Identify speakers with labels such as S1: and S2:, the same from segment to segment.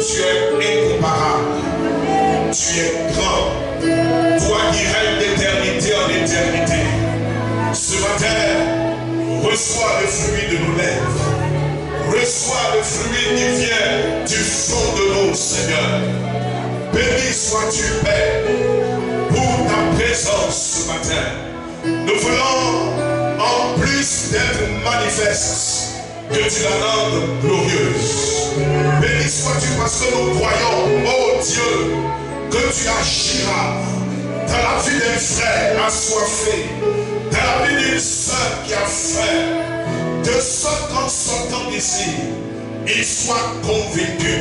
S1: tu es incomparable. Tu es grand. Toi qui règnes d'éternité en éternité. Ce matin, reçois le fruit de nos lèvres. Reçois le fruit qui vient du fond de nous, Seigneur. Béni sois-tu, Père, pour ta présence ce matin. Nous voulons, en plus d'être manifeste, que tu la rendes glorieuse. Béni sois-tu parce que nous croyons, ô Dieu, que tu agiras dans la vie d'un frère assoiffé, dans la vie d'une sœur qui a faim, de sorte qu'en sortant d'ici, il soit convaincu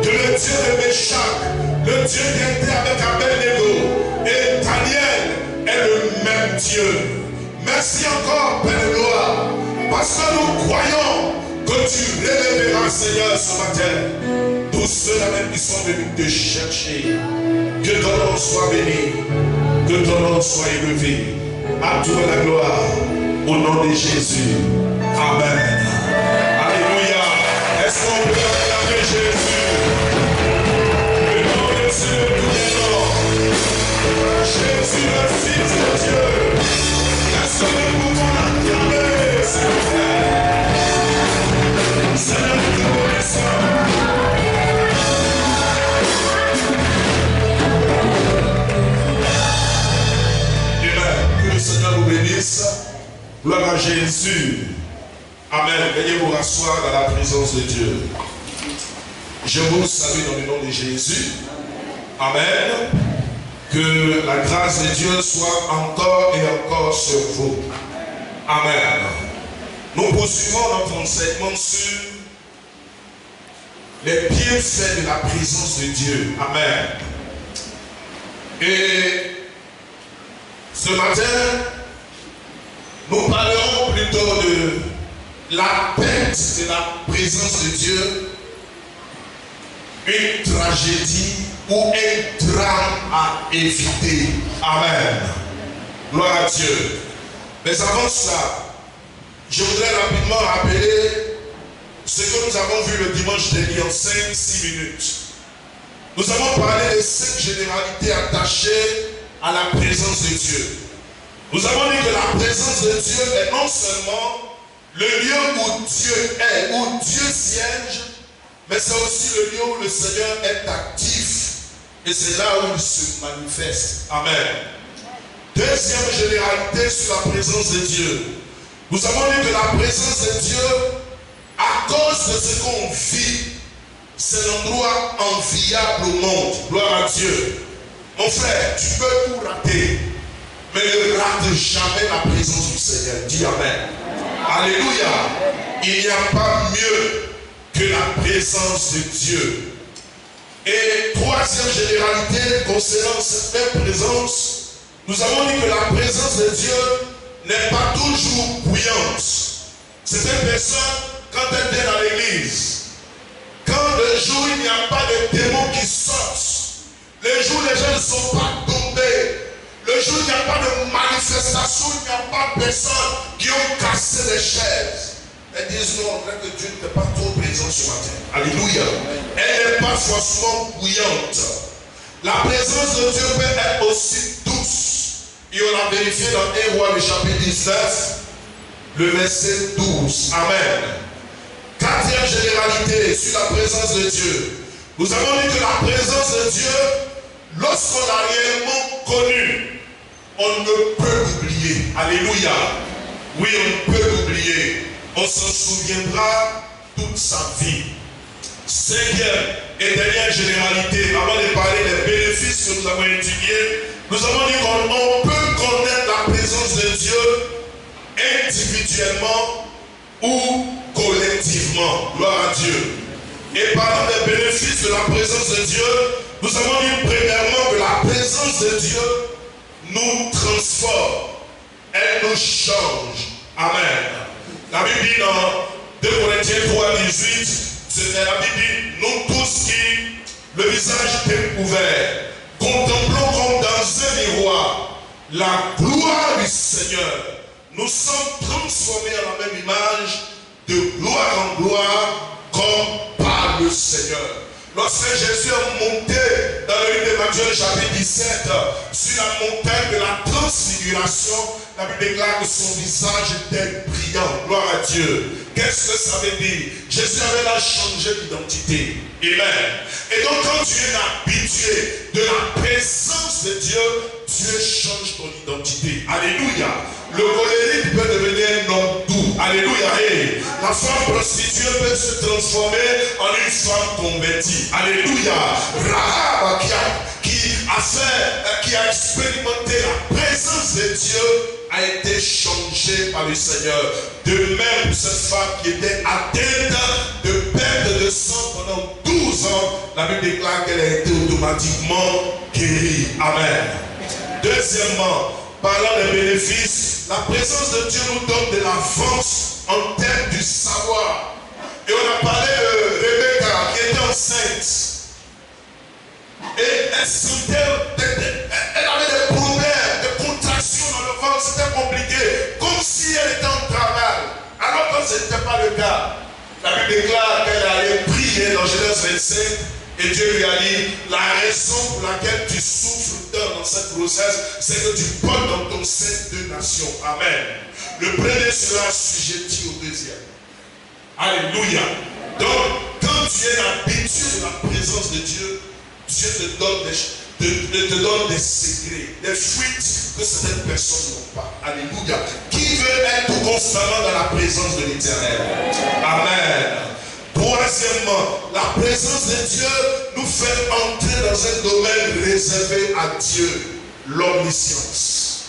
S1: que le Dieu de Méchach, le Dieu qui était avec Abednego et Daniel est le même Dieu. Merci encore, Père de gloire, parce que nous croyons que tu révéleras, Seigneur, ce matin, tous ceux-là même qui sont venus te chercher. Que ton nom soit béni, que ton nom soit élevé. À toi la gloire, au nom de Jésus. Amen. Alléluia. Est-ce qu'on peut acclamer Jésus? Le nom de Dieu, tout est nom. Jésus, le Fils de Dieu. Est-ce que nous pouvons l'acclamer, s'il vous plaît? Seigneur, nous te remercions. Que le Seigneur vous bénisse. Gloire à Jésus. Amen. Veuillez vous rasseoir dans la présence de Dieu. Je vous salue dans le nom de Jésus. Amen. Que la grâce de Dieu soit encore et encore sur vous. Amen. Nous poursuivons notre enseignement sur les bienfaits de la présence de Dieu. Amen. Et ce matin, nous parlerons plutôt de la perte de la présence de Dieu, une tragédie ou un drame à éviter. Amen. Gloire à Dieu. Mais avant cela, je voudrais rapidement rappeler ce que nous avons vu le dimanche dernier en 5-6 minutes. Nous avons parlé des 5 généralités attachées à la présence de Dieu. Nous avons dit que la présence de Dieu est non seulement le lieu où Dieu est, où Dieu siège, mais c'est aussi le lieu où le Seigneur est actif. Et c'est là où il se manifeste. Amen. Deuxième généralité sur la présence de Dieu. Nous avons dit que la présence de Dieu, à cause de ce qu'on vit, c'est l'endroit enviable au monde. Gloire à Dieu. Mon frère, tu peux tout rater, mais ne rate jamais la présence du Seigneur. Dis Amen. Alléluia. Il n'y a pas mieux que la présence de Dieu. Et troisième généralité concernant cette même présence, nous avons dit que la présence de Dieu n'est pas toujours bouillante. Certaines personnes, quand elles viennent à l'église, quand le jour il n'y a pas de démons qui sortent, le jour les gens ne sont pas tombés, le jour il n'y a pas de manifestation, il n'y a pas de personnes qui ont cassé les chaises. Elles disent non, on dirait que Dieu n'est pas trop présent ce matin. Alléluia. Elle n'est pas forcément bouillante. La présence de Dieu peut être aussi douce. Et on l'a vérifié dans 1 Roi, le chapitre 19, le verset 12. Amen. Quatrième généralité sur la présence de Dieu. Nous avons dit que la présence de Dieu, lorsqu'on l'a réellement connue, on ne peut l'oublier. Alléluia. Oui, on peut l'oublier. On s'en souviendra toute sa vie. Cinquième et dernière généralité, avant de parler des bénéfices que nous avons étudiés, nous avons dit qu'on peut connaître la présence de Dieu individuellement ou collectivement. Gloire à Dieu. Et parlant des bénéfices de la présence de Dieu, nous avons dit premièrement que la présence de Dieu nous transforme. Elle nous change. Amen. La Bible dit dans 2 Corinthiens 3, 18, la Bible dit, nous tous qui, le visage découvert, contemplons comme dans un miroir la gloire du Seigneur. Nous sommes transformés à la même image, de gloire en gloire, comme par le Seigneur. Lorsque Jésus est monté dans le livre de Matthieu, chapitre 17, sur la montagne de la transfiguration, la Bible déclare que son visage était brillant. Gloire à Dieu. Qu'est-ce que ça veut dire? Jésus avait là changé d'identité. Amen. Et donc quand tu es habitué de la présence de Dieu, Dieu change ton identité. Alléluia. Le colérique peut devenir un homme doux. Alléluia. Hey. La femme prostituée peut se transformer en une femme convertie. Alléluia. Rahab qui a expérimenté la présence de Dieu a été changée par le Seigneur. De même pour cette femme qui était atteinte de perte de sang pendant 12 ans, la Bible déclare qu'elle a été automatiquement guérie. Amen. Deuxièmement, parlant des bénéfices, la présence de Dieu nous donne de l'avance en termes du savoir. Et on a parlé de Rebecca qui était enceinte. Et elle avait des problèmes, des contractions dans le ventre, c'était compliqué, comme si elle était en travail. Alors que ce n'était pas le cas. La Bible déclare qu'elle allait prier dans Genèse 25. Et Dieu lui a dit, la raison pour laquelle tu souffres dans cette grossesse, c'est que tu portes dans ton sein 2 nations. Amen. Le premier sera assujetti au deuxième. Alléluia. Donc, quand tu es habitué de la présence de Dieu, Dieu te donne des secrets, des fuites que certaines personnes n'ont pas. Alléluia. Qui veut être constamment dans la présence de l'Éternel? Amen. Troisièmement, la présence de Dieu nous fait entrer dans un domaine réservé à Dieu, l'omniscience.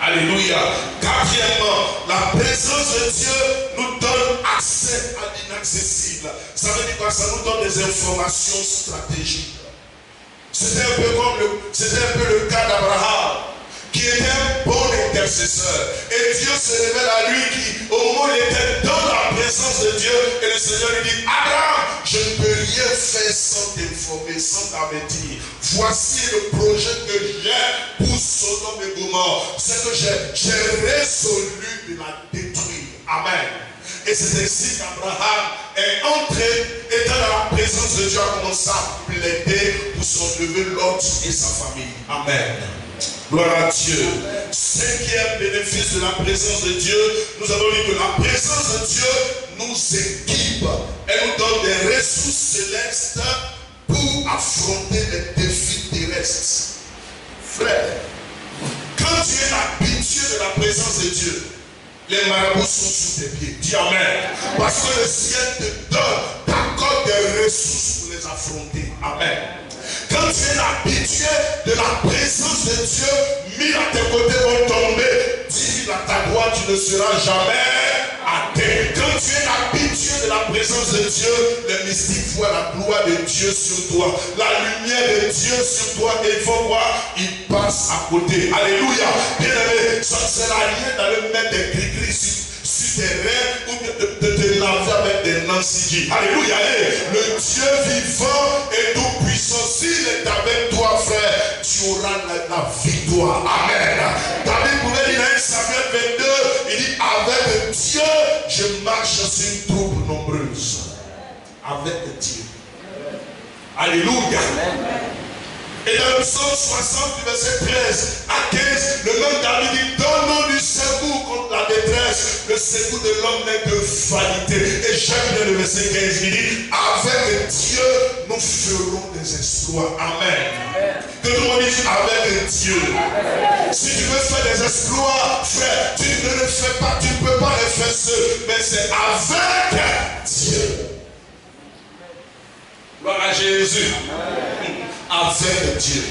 S1: Alléluia. Quatrièmement, la présence de Dieu nous donne accès à l'inaccessible. Ça veut dire quoi? Ça nous donne des informations stratégiques. C'était un peu le cas d'Abraham, qui était un bon intercesseur. Et Dieu se révèle à lui qui, au moment où il était dans la présence de Dieu, et le Seigneur lui dit, Abraham, je ne peux rien faire sans t'informer, sans t'avertir. Voici le projet que j'ai pour Sodome et Gomorrhe. C'est que j'ai résolu de la détruire. Amen. Et c'est ainsi qu'Abraham est entré, étant dans la présence de Dieu, a commencé à plaider pour s'enlever Lot et sa famille. Amen. Gloire à Dieu. Cinquième bénéfice de la présence de Dieu, nous avons dit que la présence de Dieu nous équipe. Elle nous donne des ressources célestes pour affronter les défis terrestres. Frère, quand tu es habitué de la présence de Dieu, les marabouts sont sous tes pieds. Dis Amen. Parce que le ciel te donne, t'accorde des ressources pour les affronter. Amen. Quand tu es habitué de la présence de Dieu, mille à tes côtés vont tomber, 10 000 à ta droite, tu ne seras jamais atteint. Quand tu es habitué de la présence de Dieu, les mystiques voient la gloire de Dieu sur toi, la lumière de Dieu sur toi, et il faut voir, ils passent à côté. Alléluia. Bien aimé, ça ne sert à rien d'aller mettre des gris-gris sur tes rêves ou de te laver avec des nansidis. Alléluia. Le Dieu vivant et tout puissant, s'il est avec toi, frère, tu auras la victoire. Amen. David pouvait dire dans Samuel 22, il dit, avec Dieu, je marche sur une troupe nombreuse. Avec Dieu. Alléluia. Et dans le psaume 60, verset 13 à 15, le même David dit, donne-nous du secours contre la détresse. Le secours de l'homme n'est que vanité. Et j'aime bien le verset 15, il dit, avec Dieu, nous ferons des exploits. Amen. Que tout le monde dise, avec Dieu. Si tu veux faire des exploits, frère, tu ne le fais pas, tu ne peux pas les faire seul. Mais c'est avec Dieu. Gloire à Jésus. Avec Dieu,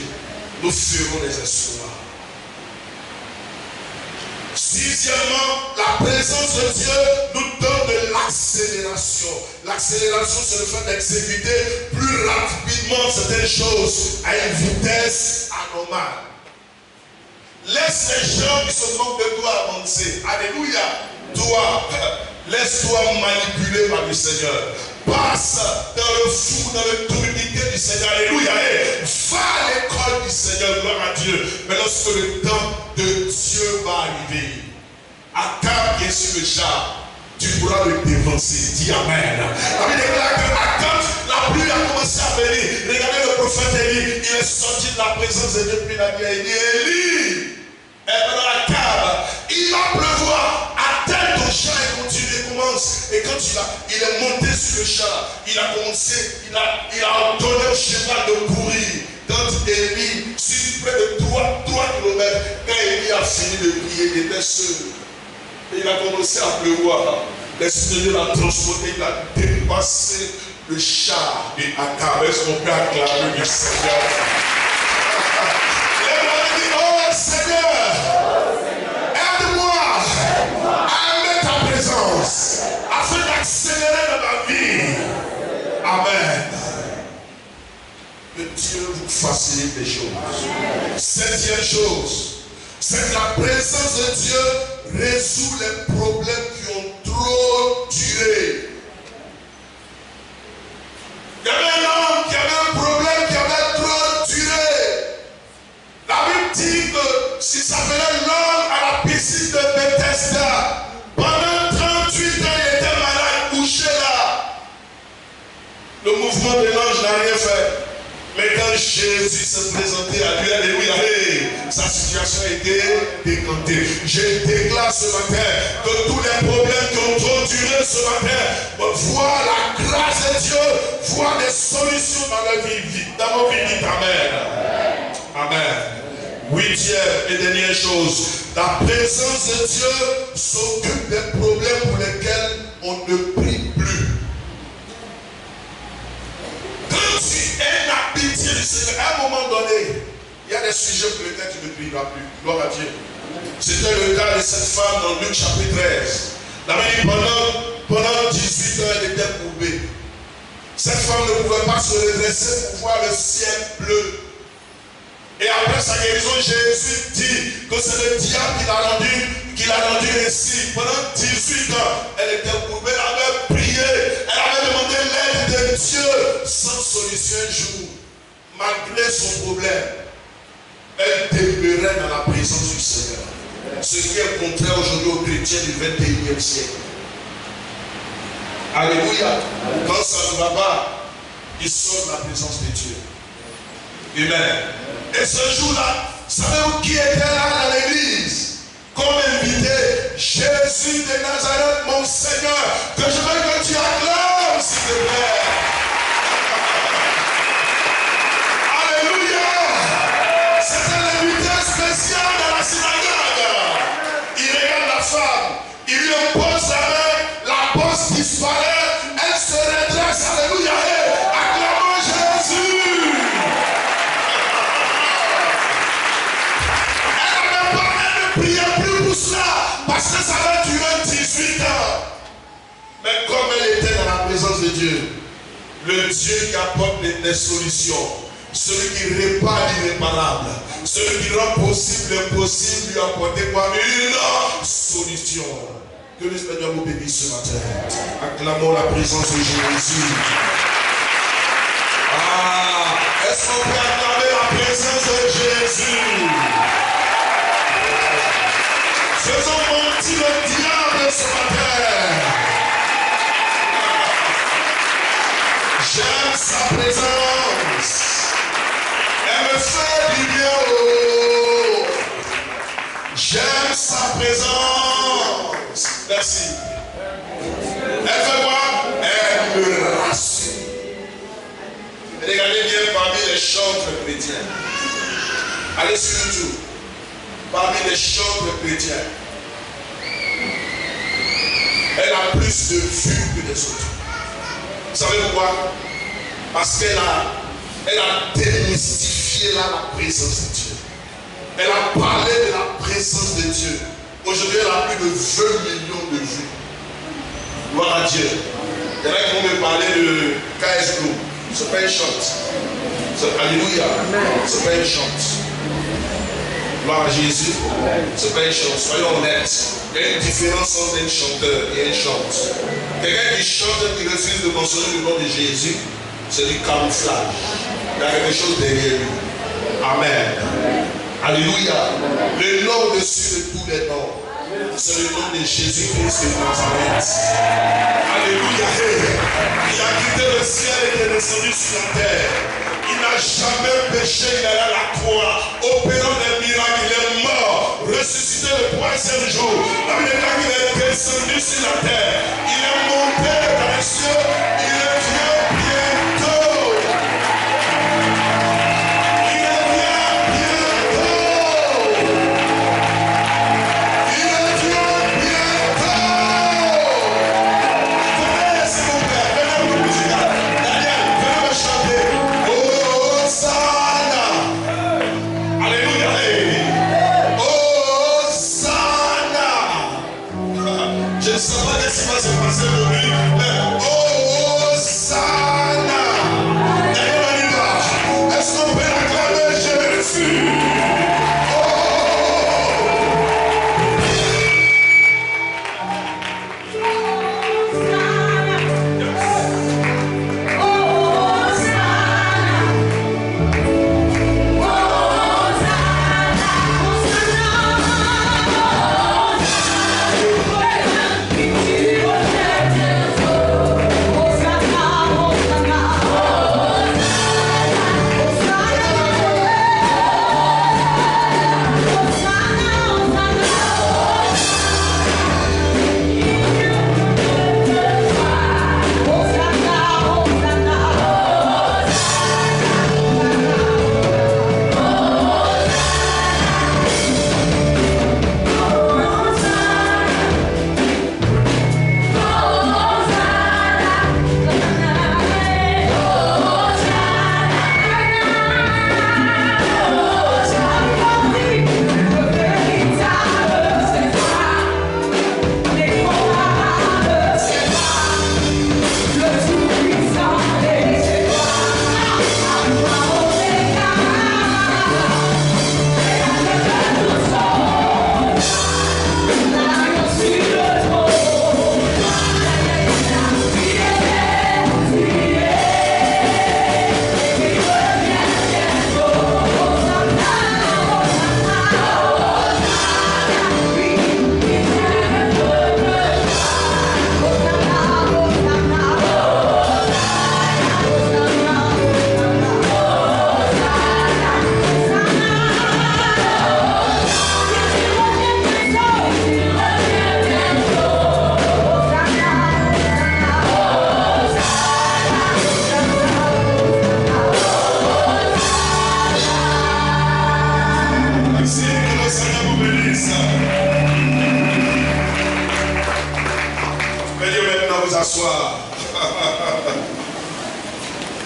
S1: nous ferons des exploits. Sixièmement, la présence de Dieu nous donne de l'accélération. L'accélération, c'est le fait d'exécuter plus rapidement certaines choses à une vitesse anormale. Laisse les gens qui se moquent de toi avancer. Alléluia. Toi, laisse-toi manipuler par le Seigneur. Passe dans le fou, dans le tourniquet du Seigneur. Alléluia. Va à l'école du Seigneur. Gloire à Dieu. Mais lorsque le temps de Dieu va arriver, Akab qui est sur le char, tu pourras le dévancer. Dis Amen. La Bible déclare que quand la pluie a commencé à venir, regardez le prophète Élie, il est sorti de la présence de Dieu, puis il a dit à Élie, Élie, dans la cave, il va pleuvoir, atteins ton char et continue, commence. Et quand il est monté sur le char, il a commencé, il a ordonné au cheval de courir. Quand Élie, sur près de 3 kilomètres, quand Élie a fini de prier, il était seul. Et il a commencé à pleuvoir. L'Esprit de Dieu l'a transporté, il a dépassé le char de Akab. Est-ce qu'on peut acclamer le Seigneur? Oh Seigneur, aide-moi à aimer ta présence afin d'accélérer dans ma vie. Amen. Que Dieu vous facilite les choses. 7e chose, c'est que la présence de Dieu résout les problèmes qui ont trop duré. Il y avait un homme qui avait un problème qui avait trop duré. La Bible dit que si ça s'appelait l'homme à la piscine de Bethesda, pendant 38 ans il était malade, couché là. Le mouvement de l'ange n'a rien fait. Mais quand Jésus se présentait à lui, alléluia, sa situation a été décantée. Je déclare ce matin que tous les problèmes qui ont trop duré ce matin, voient la grâce de Dieu, voient des solutions dans leur vie. Dans nos vies, Amen. Amen. 8e et dernière chose, la présence de Dieu s'occupe des problèmes pour lesquels on ne prie plus. Quand tu es l'habitué du Seigneur, à un moment donné, il y a des sujets pour lesquels tu ne prieras plus. Gloire à Dieu. C'était le cas de cette femme dans Luc chapitre 13. La Bible dit pendant 18 ans, elle était courbée. Cette femme ne pouvait pas se redresser pour voir le ciel bleu. Et après sa guérison, Jésus dit que c'est le diable qui l'a rendu ainsi. Pendant 18 ans, elle était courbée, elle avait prié, elle avait demandé l'aide de Dieu sans solution un jour. Malgré son problème, elle demeurait dans la présence du Seigneur. Ce qui est contraire aujourd'hui aux chrétiens du 21e siècle. Alléluia. Quand ça ne va pas, ils sortent de la présence de Dieu. Amen. Et ce jour-là, savez-vous qui était là dans l'église? Comme invité, Jésus de Nazareth, mon Seigneur, que je veux que tu acclames, s'il te plaît. Alléluia. C'était l'invité spécial de la synagogue. Il regarde la femme, il lui impose la main, la bosse disparaît, elle se redresse, alléluia, acclamons Jésus. Elle n'avait pas même prié plus pour cela, parce que ça va durer 18 ans. Mais comme elle était dans la présence de Dieu, le Dieu qui apporte des solutions, celui qui répare l'irréparable, celui qui rend possible l'impossible, lui apporter quoi? Une solution. Que le Seigneur vous bénisse ce matin. Acclamons la présence de Jésus. Est-ce qu'on peut acclamer la présence de Jésus? Faisons mentir le diable ce matin. J'aime sa présence. Elle me fait du bien. Oh. J'aime sa présence. Merci. Elle fait quoi? Elle me rassure. Regardez bien parmi les chantres chrétiens. Allez sur YouTube. Parmi les chantres chrétiens. Elle a plus de vues que les autres. Vous savez pourquoi? Parce qu'elle a démystifié la présence de Dieu. Elle a parlé de la présence de Dieu. Aujourd'hui, elle a plus de 20 millions de vues. Gloire à Dieu. Il y en a qui vont me parler de KS Group. Ce n'est pas une chante. Alléluia. Ce n'est pas une chante. Gloire à Jésus. Ce n'est pas une chante. Soyons honnêtes. Il y a une différence entre un chanteur et un chante. Quelqu'un qui chante et qui refuse de mentionner le nom de Jésus, c'est du camouflage. Il y a quelque chose derrière lui. Amen. Alléluia. Le nom au-dessus de tous les noms. C'est le nom de Jésus-Christ de Nazareth. Alléluia. Il a quitté le ciel et est descendu sur la terre. Il n'a jamais péché, il est à la croix, opérant des miracles, il est mort, ressuscité le 3e jour. La Bible dit qu'il est descendu sur la terre, il est monté dans les cieux, il revient bientôt. Il revient bientôt. Il revient bientôt. Venez s'il vous plaît, venez au musical. Daniel, venez me chanter. Hosanna. Alléluia. Hosanna. Je ne sais pas ce qui va se passer aujourd'hui, mais Hosanna. D'ailleurs, on y va. Est-ce qu'on peut acclamer Jésus?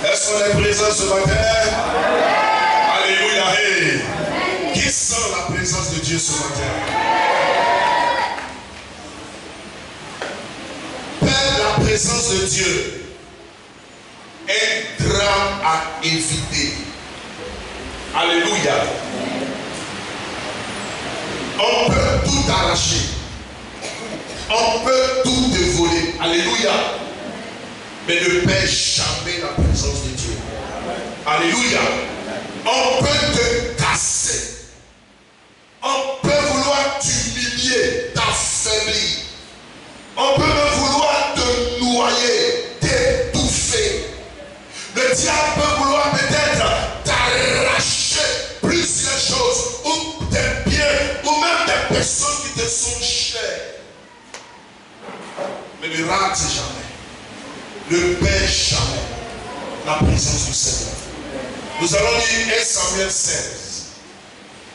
S1: Est-ce qu'on est présent ce matin? Alléluia. Hey. Qui sent la présence de Dieu ce matin? Perdre la présence de Dieu est un drame à éviter. Alléluia. On peut tout arracher. On peut tout te voler. Alléluia. Mais ne perds jamais la présence de Dieu. Alléluia. On peut te casser. On peut vouloir t'humilier, t'affaiblir. On peut même vouloir te noyer, t'étouffer. Le diable peut vouloir peut-être t'arracher plusieurs choses, ou des biens, ou même des personnes qui te sont chères. Mais ne rate jamais. Ne perds jamais la présence du Seigneur. Nous allons lire 1 Samuel 16,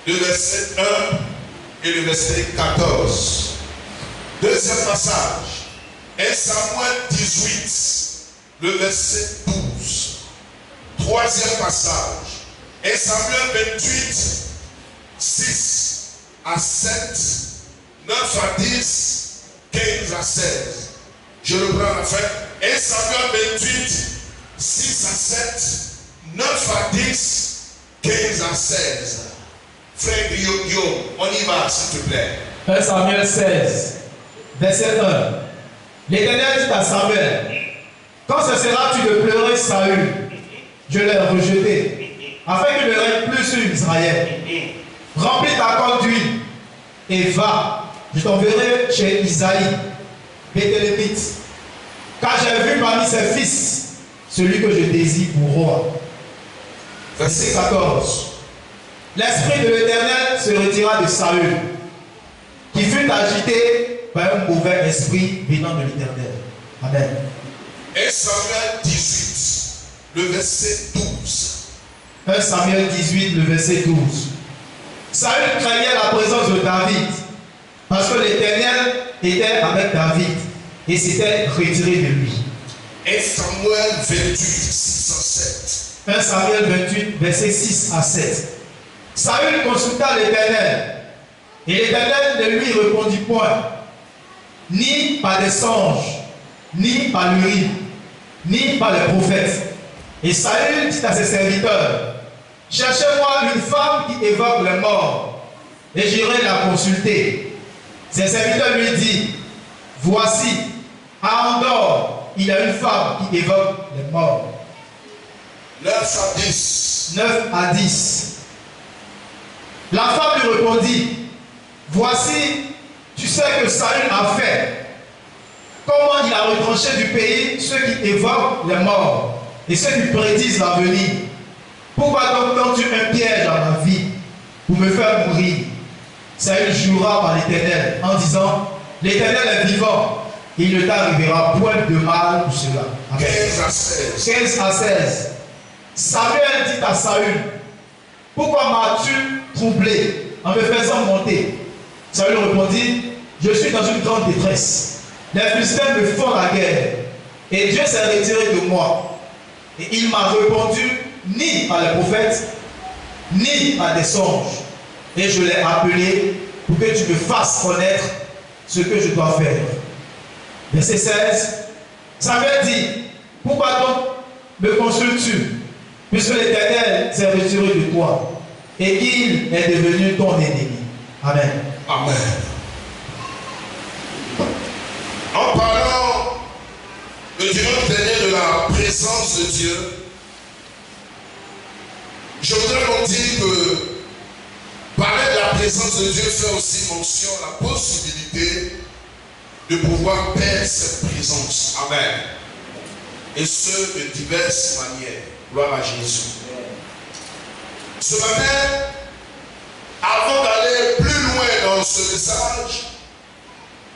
S1: le verset 1 et le verset 14. Deuxième passage, 1 Samuel 18, le verset 12. Troisième passage, 1 Samuel 28, 6 à 7, 9 à 10, 15 à 16. Je le prends à la fin. 1 Samuel 28, 6 à 7, 9 à 10, 15 à 16. Frère Guillaume, on y va s'il te plaît.
S2: 1 Samuel 16, verset 1. L'Éternel dit à Samuel, quand ce sera-tu de pleurer Saül, je l'ai rejeté, afin qu'il ne règne plus sur Israël. Remplis ta corne d'huile et va, je t'enverrai chez Isaïe, Béthélémite, car j'ai vu parmi ses fils celui que je désire pour roi. Verset 14. L'esprit de l'Éternel se retira de Saül, qui fut agité par un mauvais esprit venant de l'Éternel. Amen.
S1: Et Samuel 18, le verset 12.
S2: 1 Samuel 18, le verset 12. Saül craignait la présence de David, parce que l'Éternel était avec David et s'était retiré de lui.
S1: Et Samuel 28, 6 à 7.
S2: 1 Samuel 28, verset 6 à 7. Saül consulta l'Éternel, et l'Éternel ne lui répondit point, ni par des songes, ni par l'Urim, ni par les prophètes. Et Saül dit à ses serviteurs, cherchez-moi une femme qui évoque les morts, et j'irai la consulter. Ses serviteurs lui disent, voici, à Endor, il y a une femme qui évoque les morts.
S1: 9 à 10.
S2: 9 à 10. La femme lui répondit, voici, tu sais que Saül a fait. Comment il a retranché du pays ceux qui évoquent les morts et ceux qui prédisent l'avenir. Pourquoi donc tends-tu un piège à ma vie pour me faire mourir? Saül jura par l'Éternel en disant, l'Éternel est vivant, et il ne t'arrivera point de mal pour cela. Amen.
S1: 15 à 16.
S2: 15 à 16. Samuel dit à Saül, pourquoi m'as-tu troublé en me faisant monter? Saül répondit, je suis dans une grande détresse. Les Philistins me font la guerre, et Dieu s'est retiré de moi. Et il m'a répondu ni par les prophètes, ni par des songes. Et je l'ai appelé pour que tu me fasses connaître ce que je dois faire. Verset 16. Samuel dit, pourquoi donc me consultes-tu, puisque l'Éternel s'est retiré de toi et qu'il est devenu ton ennemi? Amen.
S1: Amen. En parlant le dimanche dernier de la présence de Dieu, je voudrais vous dire que parler de la présence de Dieu fait aussi mention à la possibilité de pouvoir perdre cette présence. Amen. Et ce, de diverses manières. Gloire à Jésus. Ce matin, avant d'aller plus loin dans ce message,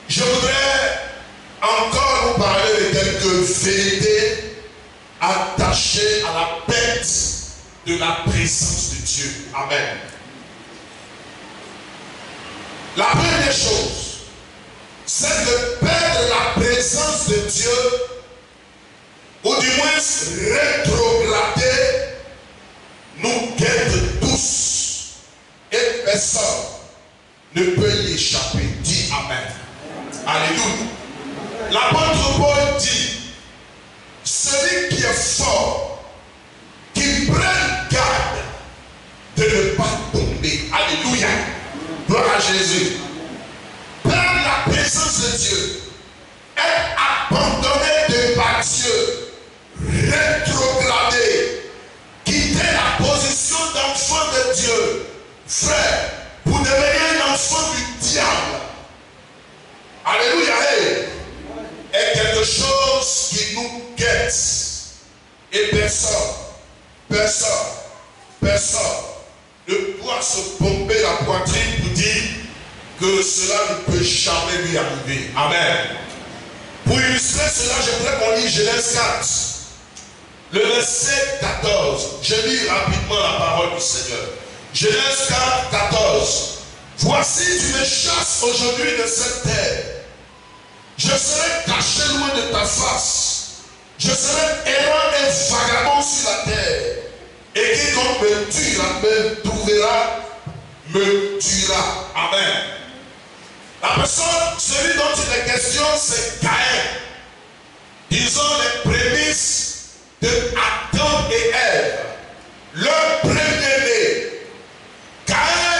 S1: je voudrais encore vous parler de quelques vérités attachées à la perte de la présence de Dieu. Amen. La première chose, c'est de perdre la présence de Dieu, ou du moins rétrograder, nous guette tous. Et personne ne peut y échapper. Dis Amen. Alléluia. L'apôtre Paul dit, celui qui est fort, qui prenne garde de ne pas tomber. Alléluia. Gloire à Jésus. Perdre la présence de Dieu, être abandonné devant Dieu, rétrograder, quitter la position d'enfant de Dieu, frère, pour devenir un enfant du diable. Alléluia. Est quelque chose qui nous guette. Et personne ne doit se pomper la poitrine pour dire que cela ne peut jamais lui arriver. Amen. Pour illustrer cela, je voudrais qu'on lise Genèse 4. Le verset 14. Je lis rapidement la parole du Seigneur. Genèse 4, 14. Voici, tu me chasses aujourd'hui de cette terre. Je serai caché loin de ta face. Je serai errant et vagabond sur la terre. Et quiconque me trouvera, me tuera. Amen. La personne, celui dont il est question, c'est Caïn. Disons les prémices de Adam et Ève. Leur premier-né. Caïn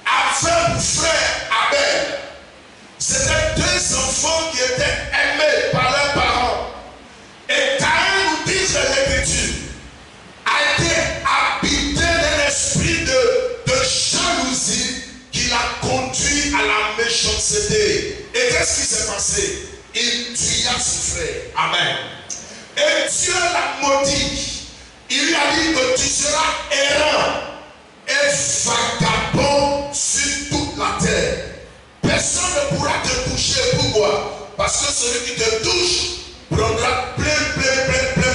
S1: avait pour frère Abel. C'était deux enfants qui étaient aimés par leurs parents. Et Caïn, nous dit l'Écriture, a été habité d'un esprit de jalousie qui l'a conduit à la méchanceté. qu'est-ce qui s'est passé? Il tua son frère. Amen. Et Dieu l'a maudit. Il lui a dit que tu seras errant et vagabond sur toute la terre. Personne ne pourra te toucher. Pourquoi? Parce que celui qui te touche prendra plein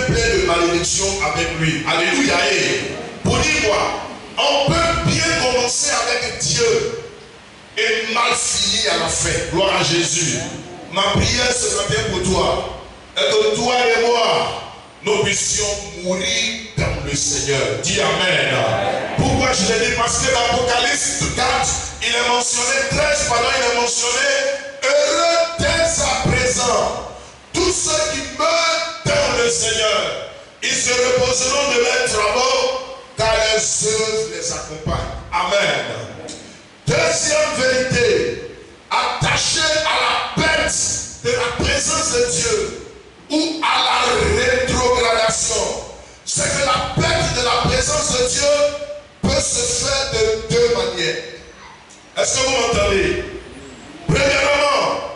S1: de malédictions avec lui. Alléluia. Pour dire quoi? On peut bien commencer avec Dieu et mal finir à la fin. Gloire à Jésus. Ma prière ce matin pour toi est que toi et moi, nous puissions mourir dans le Seigneur. Dis Amen. Pourquoi je l'ai dit? Parce que l'Apocalypse 4, il est mentionné, 13, pardon, il est mentionné, heureux dès à présent, tous ceux qui meurent dans le Seigneur, ils se reposeront de leurs travaux, car les heureux les accompagnent. Amen. Deuxième vérité, attachée à la perte de la présence de Dieu ou à la rétrogradation, c'est que la perte de la présence de Dieu peut se faire de deux manières. Est-ce que vous m'entendez? Premièrement,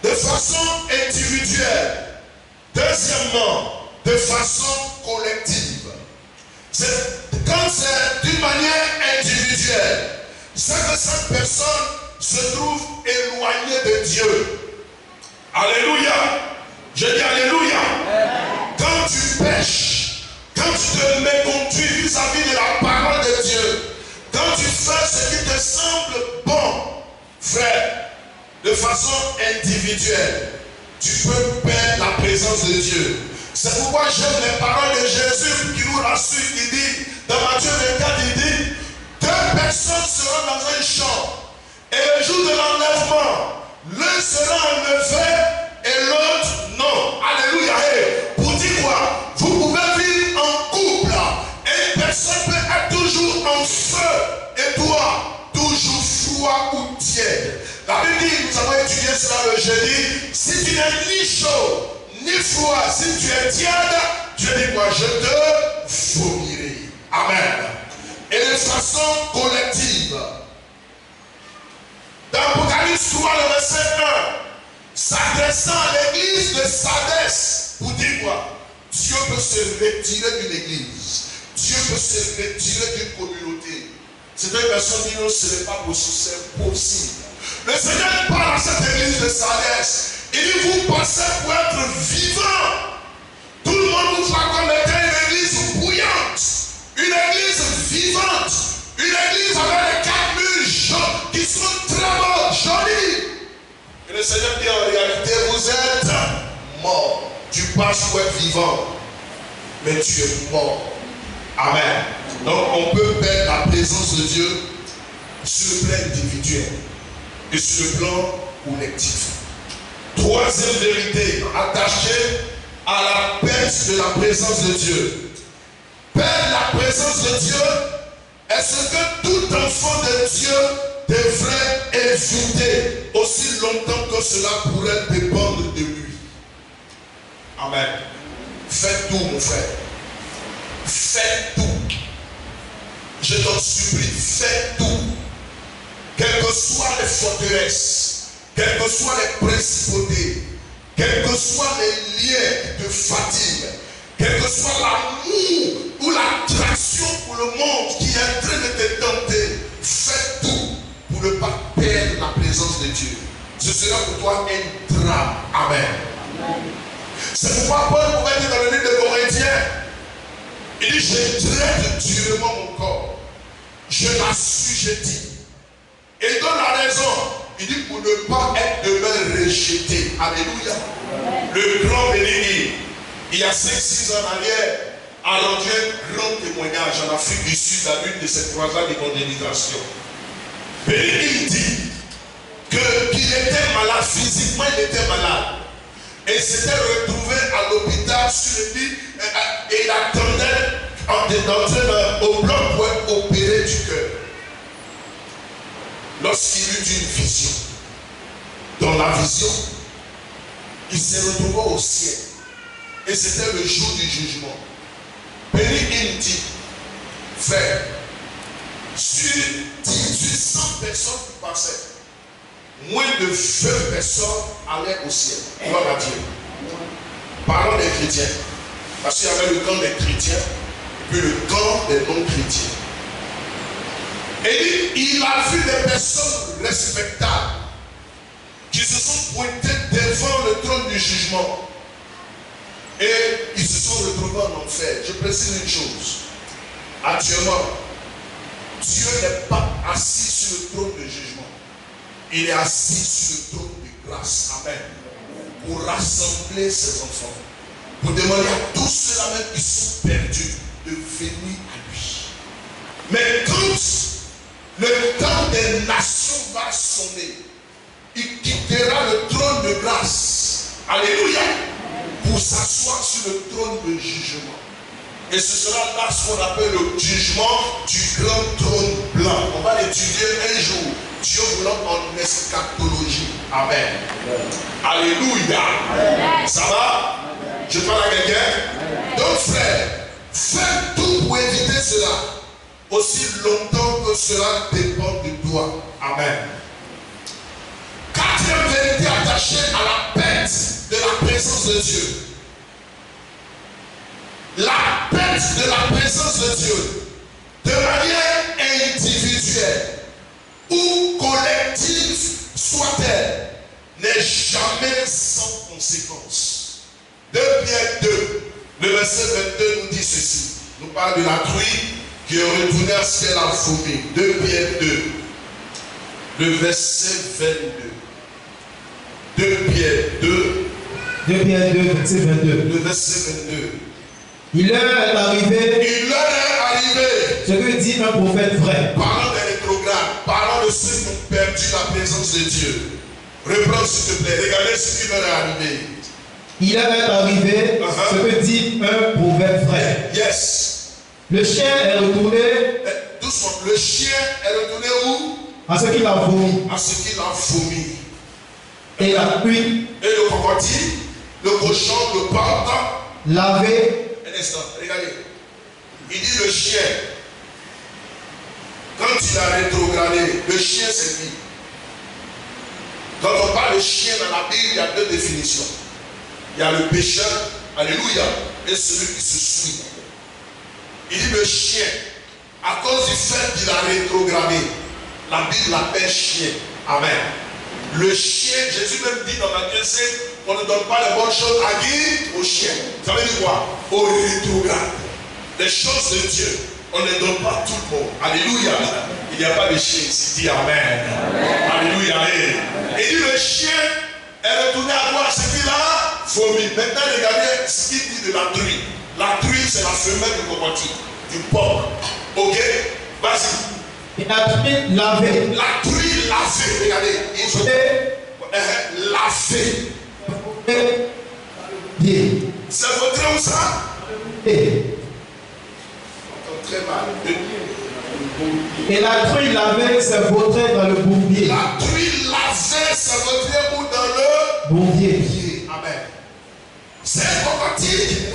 S1: de façon individuelle. Deuxièmement, de façon collective. Quand c'est d'une manière individuelle, c'est que cette personne se trouve éloignée de Dieu. Alléluia. Je dis Alléluia. Quand tu pêches, quand tu te méconduis vis-à-vis de la parole de Dieu, quand tu fais ce qui te semble bon, frère, de façon individuelle, tu peux perdre la présence de Dieu. C'est pourquoi j'aime les paroles de Jésus qui nous rassure, qui dit, dans Matthieu 24, il dit, deux personnes seront dans un champ, et le jour de l'enlèvement, l'un sera enlevé et l'autre non. Alléluia. Pour dire quoi? Vous pouvez vivre en couple, et une personne peut être toujours en feu, et toi, toujours froid ou tiède. La Bible dit, nous avons étudié cela le jeudi, si tu n'es ni chaud, ni froid, si tu es tiède, Dieu dit quoi? Je te vomirai. Amen. Et de façon collective, dans Apocalypse 3, le verset 1, s'adressant à l'église de Sardis, pour dire quoi? Dieu peut se retirer d'une église, Dieu peut se retirer d'une communauté. Certaines personnes disent non, ce n'est pas possible, c'est possible. Le Seigneur parle à cette église de Sardis. Il dit, vous pensez pour être vivant. Tout le monde vous voit comme étant une église bouillante, une église vivante, une église avec les 4 murs qui sont très beaux, jolis. Et le Seigneur dit en réalité, vous êtes morts. Tu passes pour être vivant, mais tu es mort. Amen. Donc on peut perdre la présence de Dieu sur le plan individuel et sur le plan collectif. Troisième vérité, attachée à la perte de la présence de Dieu. Perdre la présence de Dieu est ce que tout enfant de Dieu devrait éviter aussi longtemps que cela pourrait dépendre de lui. Amen. Faites tout, mon frère. Faites tout. Je t'en supplie, faites tout. Quelles que soient les forteresses, quelles que soient les principautés, quels que soient les liens qui te fatiguent, quel que soit l'amour ou l'attraction pour le monde qui est en train de te tenter, fais tout pour ne pas perdre la présence de Dieu. Ce sera pour toi un drame. Amen. C'est pourquoi Paul pouvait dire dans le livre de Corinthiens, il dit, je traite durement mon corps, je l'assujettis. Et il donne la raison. Il dit pour ne pas être demain rejeté. Alléluia. Le grand béni, il y a 5-6 ans en arrière, a rendu un grand témoignage en Afrique du Sud à l'une de ces 3 ans d'évangélisation. Béni dit qu'il était malade, physiquement il était malade. Et il s'était retrouvé à l'hôpital sur le lit et il attendait au bloc pour être opéré du cœur. Lorsqu'il eut une vision, dans la vision, il s'est retrouvé au ciel. Et c'était le jour du jugement. Béni, il dit, frère, sur 1800 personnes qui passaient, moins de 20 personnes allaient au ciel. Gloire à Dieu. Parlons des chrétiens. Parce qu'il y avait le camp des chrétiens et puis le camp des non-chrétiens. Et il a vu des personnes respectables qui se sont pointées devant le trône du jugement. Et ils se sont retrouvés en enfer. Je précise une chose. Actuellement, Dieu n'est pas assis sur le trône de jugement. Il est assis sur le trône de grâce. Amen. Pour rassembler ses enfants. Pour demander à tous ceux-là même qui sont perdus de venir à lui. Mais quand le temps des nations va sonner, il quittera le trône de grâce. Alléluia. Pour s'asseoir sur le trône de jugement. Et ce sera là ce qu'on appelle le jugement du grand trône blanc. On va l'étudier un jour. Dieu voulant en eschatologie. Amen. Alléluia. Amen. Ça va? Je parle à quelqu'un? Donc frère, fais tout pour éviter cela. Aussi longtemps que cela dépend de toi. Amen. Quatrième vérité attachée à la perte de la présence de Dieu. La perte de la présence de Dieu, de manière individuelle ou collective soit-elle, n'est jamais sans conséquence. 2 Pierre 2, le verset 22 nous dit ceci. Nous parle de la truie qui est retournée à ce qu'elle a fourmi. 2 Pierre 2, le verset 22. 2 Pierre 2,
S2: 2 Pierre 2, verset 22.
S1: Le verset 22.
S2: Il leur est arrivé
S1: Ce
S2: que dit un prophète vrai.
S1: Parlons des rétrogrades, parlons de ceux qui ont perdu la présence de Dieu. Reprends s'il te plaît, regardez ce qui leur est arrivé.
S2: Il leur est arrivé ce que dit un prophète vrai.
S1: Yes.
S2: Le chien est retourné.
S1: Doucement, le chien est retourné où?
S2: À ce qu'il a vomi.
S1: À ce qu'il a vomi.
S2: Et la pluie.
S1: Et le crocodile, le cochon, le porc.
S2: Lavé.
S1: Un instant, regardez. Il dit le chien. Quand il a rétrogradé, le chien c'est qui? Quand on parle de chien dans la Bible, il y a 2 définitions. Il y a le pécheur, alléluia, et celui qui se suit. Il dit le chien, à cause du fait qu'il a rétrogradé, la Bible l'appelle chien. Amen. Le chien, Jésus même dit dans Matthieu 7, on ne donne pas les bonnes choses à qui? Au chien. Ça veut dire quoi? Au rétrograde. Les choses de Dieu, on ne donne pas tout le monde. Alléluia. Il n'y a pas de chien ici. Dis Amen. Alléluia. Et dit le chien est retourné à voir ce qu'il a vomi. Maintenant, regardez ce qu'il dit de la truie. La truie, c'est la femelle du crocodile, du porc. Ok? Vas-y.
S2: Et la truie lavée.
S1: La truie lavée. Regardez. Il faut laver. C'est votre où ça? Très mal.
S2: Et la truie lavée se vautrait dans le bourbier.
S1: La truie lavée se vautrait où? Dans le
S2: bourbier.
S1: Amen. C'est un crocodile.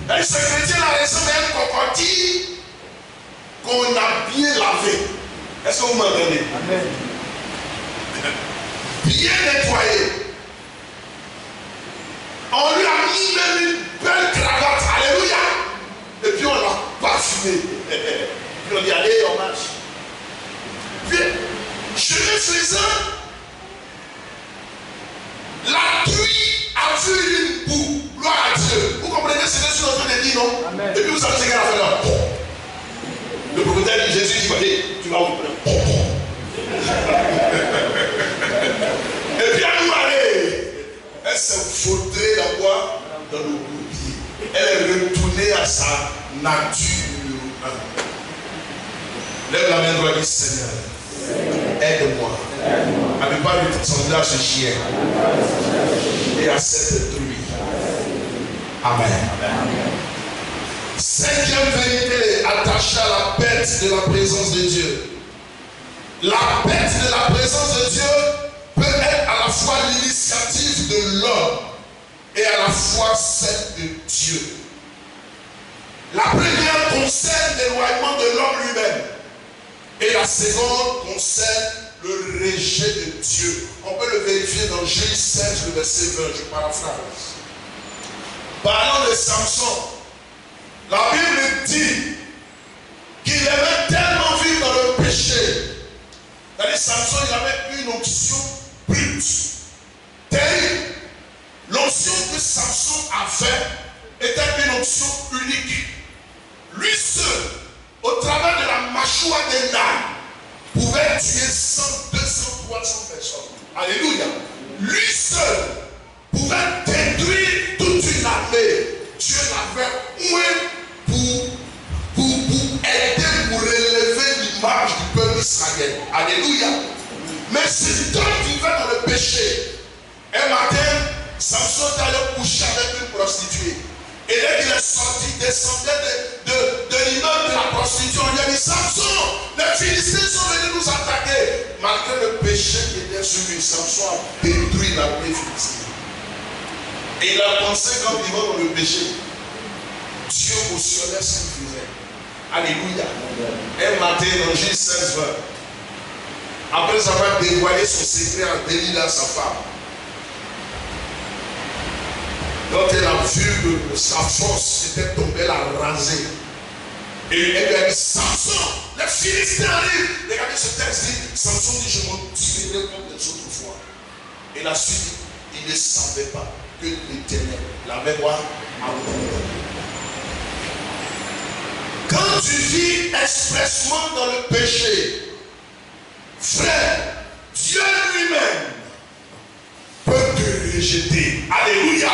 S1: Et ce chrétien a raison d'un crocodile qu'on a bien lavé. Est-ce que vous m'entendez? Amen. Bien nettoyé. On lui a mis même une belle cravate. Alléluia. Et puis on l'a parfumé. Puis on dit allez, on marche. Puis, chemin faisant, la truie a vu une boue. Gloire à Dieu. Vous comprenez ce que je suis en train de dire, non? Amen. Et puis vous savez ce qu'elle a fait là. Le prophète dit, Jésus dit, tu vas vous prendre. Et puis elle nous allait. Elle s'est vautrée d'abord dans le bourbier. Elle est retournée à sa nature numéro 1. Lève la main droite et dis Seigneur, aide-moi à ne pas ressembler à ce chien et à cette truie. Amen. Cinquième vérité attachée à la perte de la présence de Dieu. La perte de la présence de Dieu peut être à la fois l'initiative de l'homme et à la fois celle de Dieu. La première concerne l'éloignement de l'homme lui-même et la la seconde concerne le rejet de Dieu. On peut le vérifier dans Juge 16, le verset 20, je paraphrase. Parlant de Samson, la Bible dit qu'il aimait tellement vivre dans le péché. C'est-à-dire Samson, il avait une onction brute, terrible. L'onction que Samson avait était une onction unique. Lui seul, au travers de la mâchoire d'un âne, pouvait tuer 100, 200, 300 personnes. Alléluia. Lui seul pouvait détruire toute une armée. Dieu l'avait oué pour aider, pour relever l'image du peuple israélien. Alléluia. Mais cet homme vivait dans le péché. Un matin, Samson est allé coucher avec une prostituée. Et dès qu'il est sorti, descendait de l'immeuble de la prostituée, on lui a dit: Samson, les Philistins sont venus nous attaquer. Malgré le péché qui était sur lui, Samson a détruit l'armée philistine. Et il a pensé qu'en vivant dans le péché, Dieu cautionnait ce qu'il faisait. Alléluia. Un matin, dans Juge 16, 20, après avoir dévoilé son secret à Delilah, sa femme, quand elle a vu que sa force était tombée, elle a rasé. Et elle lui a dit: Samson, les Philistins arrivent. Regardez ce texte dit: Samson dit: je m'en tirerai comme les autres fois. Et la suite, il ne savait pas que l'Éternel l'avait abandonné. Quand tu vis expressement dans le péché, frère, Dieu lui-même peut te rejeter. Alléluia.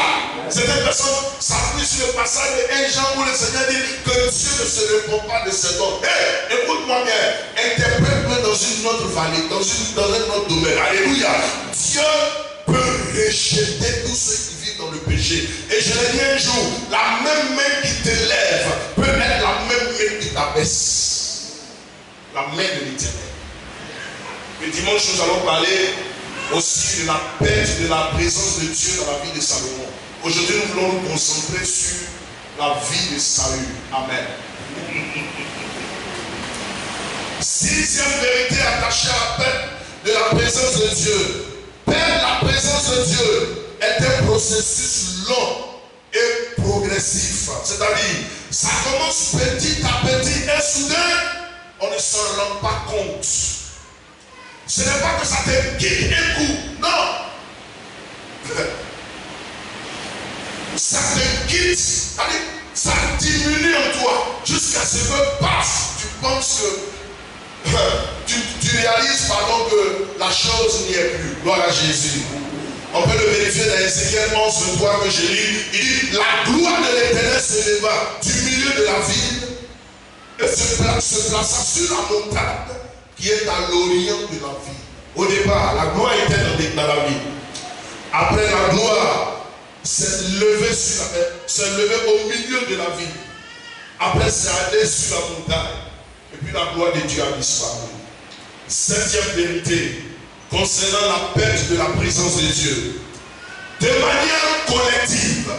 S1: Certaines personnes s'appuient sur le passage de 1 Jean où le Seigneur dit que Dieu ne se répond pas de cet homme. Hey, écoute-moi bien, interprète-le dans une autre vallée, dans un autre domaine. Alléluia. Dieu peut rejeter tous ceux qui vivent dans le péché. Et je l'ai dit un jour, la même main qui te lève peut être la même main qui t'abaisse. La main de l'Éternel. Le dimanche, nous allons parler aussi de la perte de la présence de Dieu dans la vie de Salomon. Aujourd'hui, nous voulons nous concentrer sur la vie de Saül. Amen. Sixième vérité attachée à la perte de la présence de Dieu. Perdre la présence de Dieu est un processus long et progressif. C'est-à-dire, ça commence petit à petit et soudain, on ne s'en rend pas compte. Ce n'est pas que ça te quitte un coup, non. Ça te quitte, ça diminue en toi jusqu'à ce que, paf, tu penses que tu réalises, pardon, que la chose n'y est plus. Gloire à Jésus. On peut le vérifier dans Ézéchiel 11, 23 que je lis. Il dit: la gloire de l'Éternel se leva du milieu de la ville et se plaça sur la montagne qui est à l'orient de la ville. Au départ, la gloire était dans la ville. Après, la gloire s'est levée au milieu de la ville. Après, c'est allé sur la montagne. Et puis la gloire de Dieu a disparu. Septième vérité concernant la perte de la présence de Dieu. De manière collective,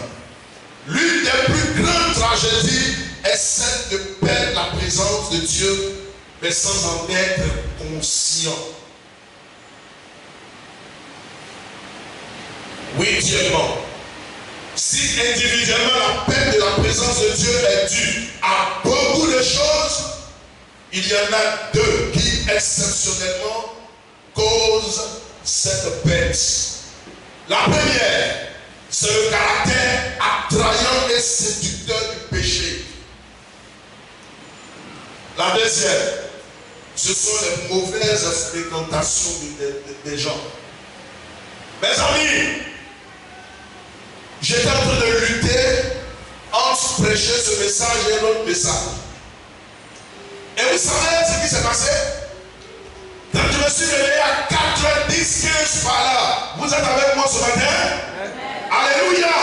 S1: l'une des plus grandes tragédies est celle de perdre la présence de Dieu, mais sans en être conscient. Huitièmement, si individuellement la perte de la présence de Dieu est due à beaucoup de choses, il y en a deux qui exceptionnellement causent cette perte. La première, c'est le caractère attrayant et séducteur du péché. La deuxième, ce sont les mauvaises fréquentations des gens. Mes amis, j'étais en train de lutter entre prêcher ce message et un autre message. Et vous savez ce qui s'est passé? Quand je me suis réveillé à 4h10, 15 par là, vous êtes avec moi ce matin? Alléluia!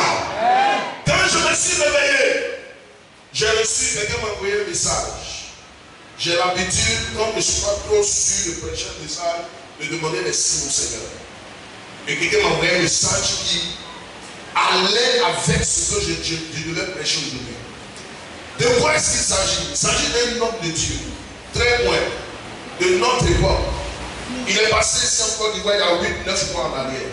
S1: Quand je me suis réveillé, j'ai reçu, quelqu'un m'a envoyé un message. J'ai l'habitude, quand je ne suis pas trop sûr de prêcher un message, de demander les signes au Seigneur. Et quelqu'un m'a envoyé un message qui allait avec ce que je devais prêcher aujourd'hui. De quoi est-ce qu'il s'agit? Il s'agit d'un homme de Dieu, très loin. de notre époque. Il est passé ici en Côte d'Ivoire il y a 8-9 mois en arrière.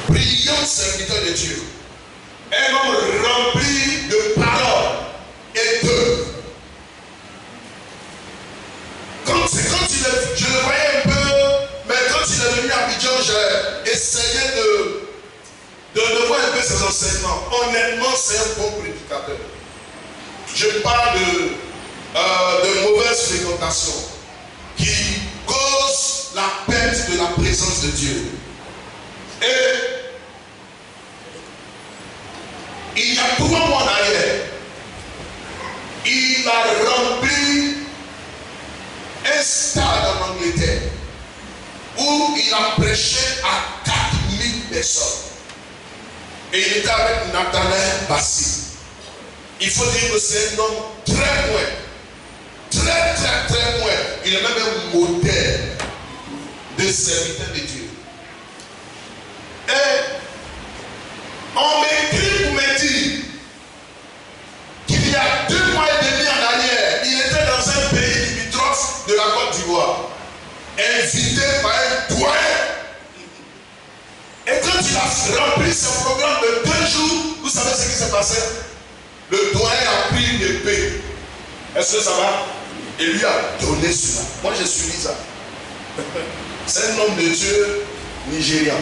S1: Brillant serviteur de Dieu. Un homme rempli de paroles et d'œuvres. Je le voyais un peu, mais quand il est venu à Abidjan, j'ai essayé de voir un peu ses enseignements. Honnêtement, c'est un bon prédicateur. Je parle de mauvaise fréquentation qui cause la perte de la présence de Dieu. Et il y a 3 mois en arrière, il a rempli un stade en Angleterre où il a prêché à 4000 personnes. Et il était avec Nathanaël Bassi. Il faut dire que c'est un homme très loin. Très loin. Il est même un modèle de serviteur de Dieu. Et on m'écrit pour me dire qu'il y a 2 mois et demi en arrière, il était dans un pays limitrophe de la Côte d'Ivoire, invité par un doyen. Et quand il a rempli ce programme de 2 jours, vous savez ce qui s'est passé? Le doyen a pris une épée. Est-ce que ça va? Et lui a donné cela. Moi j'ai suivi ça. C'est un homme de Dieu nigérian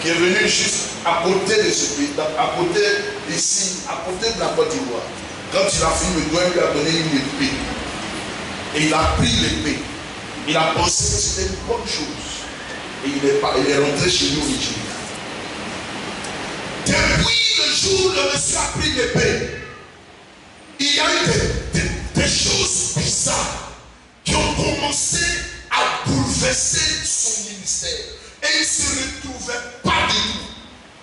S1: qui est venu juste à côté de ce pays, à côté ici, à côté de la Côte d'Ivoire. Quand il a fini, le doyen lui a donné une épée. Et il a pris l'épée. Il a pensé que c'était une bonne chose. Et il est rentré chez nous au Nigeria. Depuis le jour où le monsieur a pris l'épée, il y a eu des choses bizarres qui ont commencé à bouleverser son ministère. Et il ne se retrouvait pas du tout.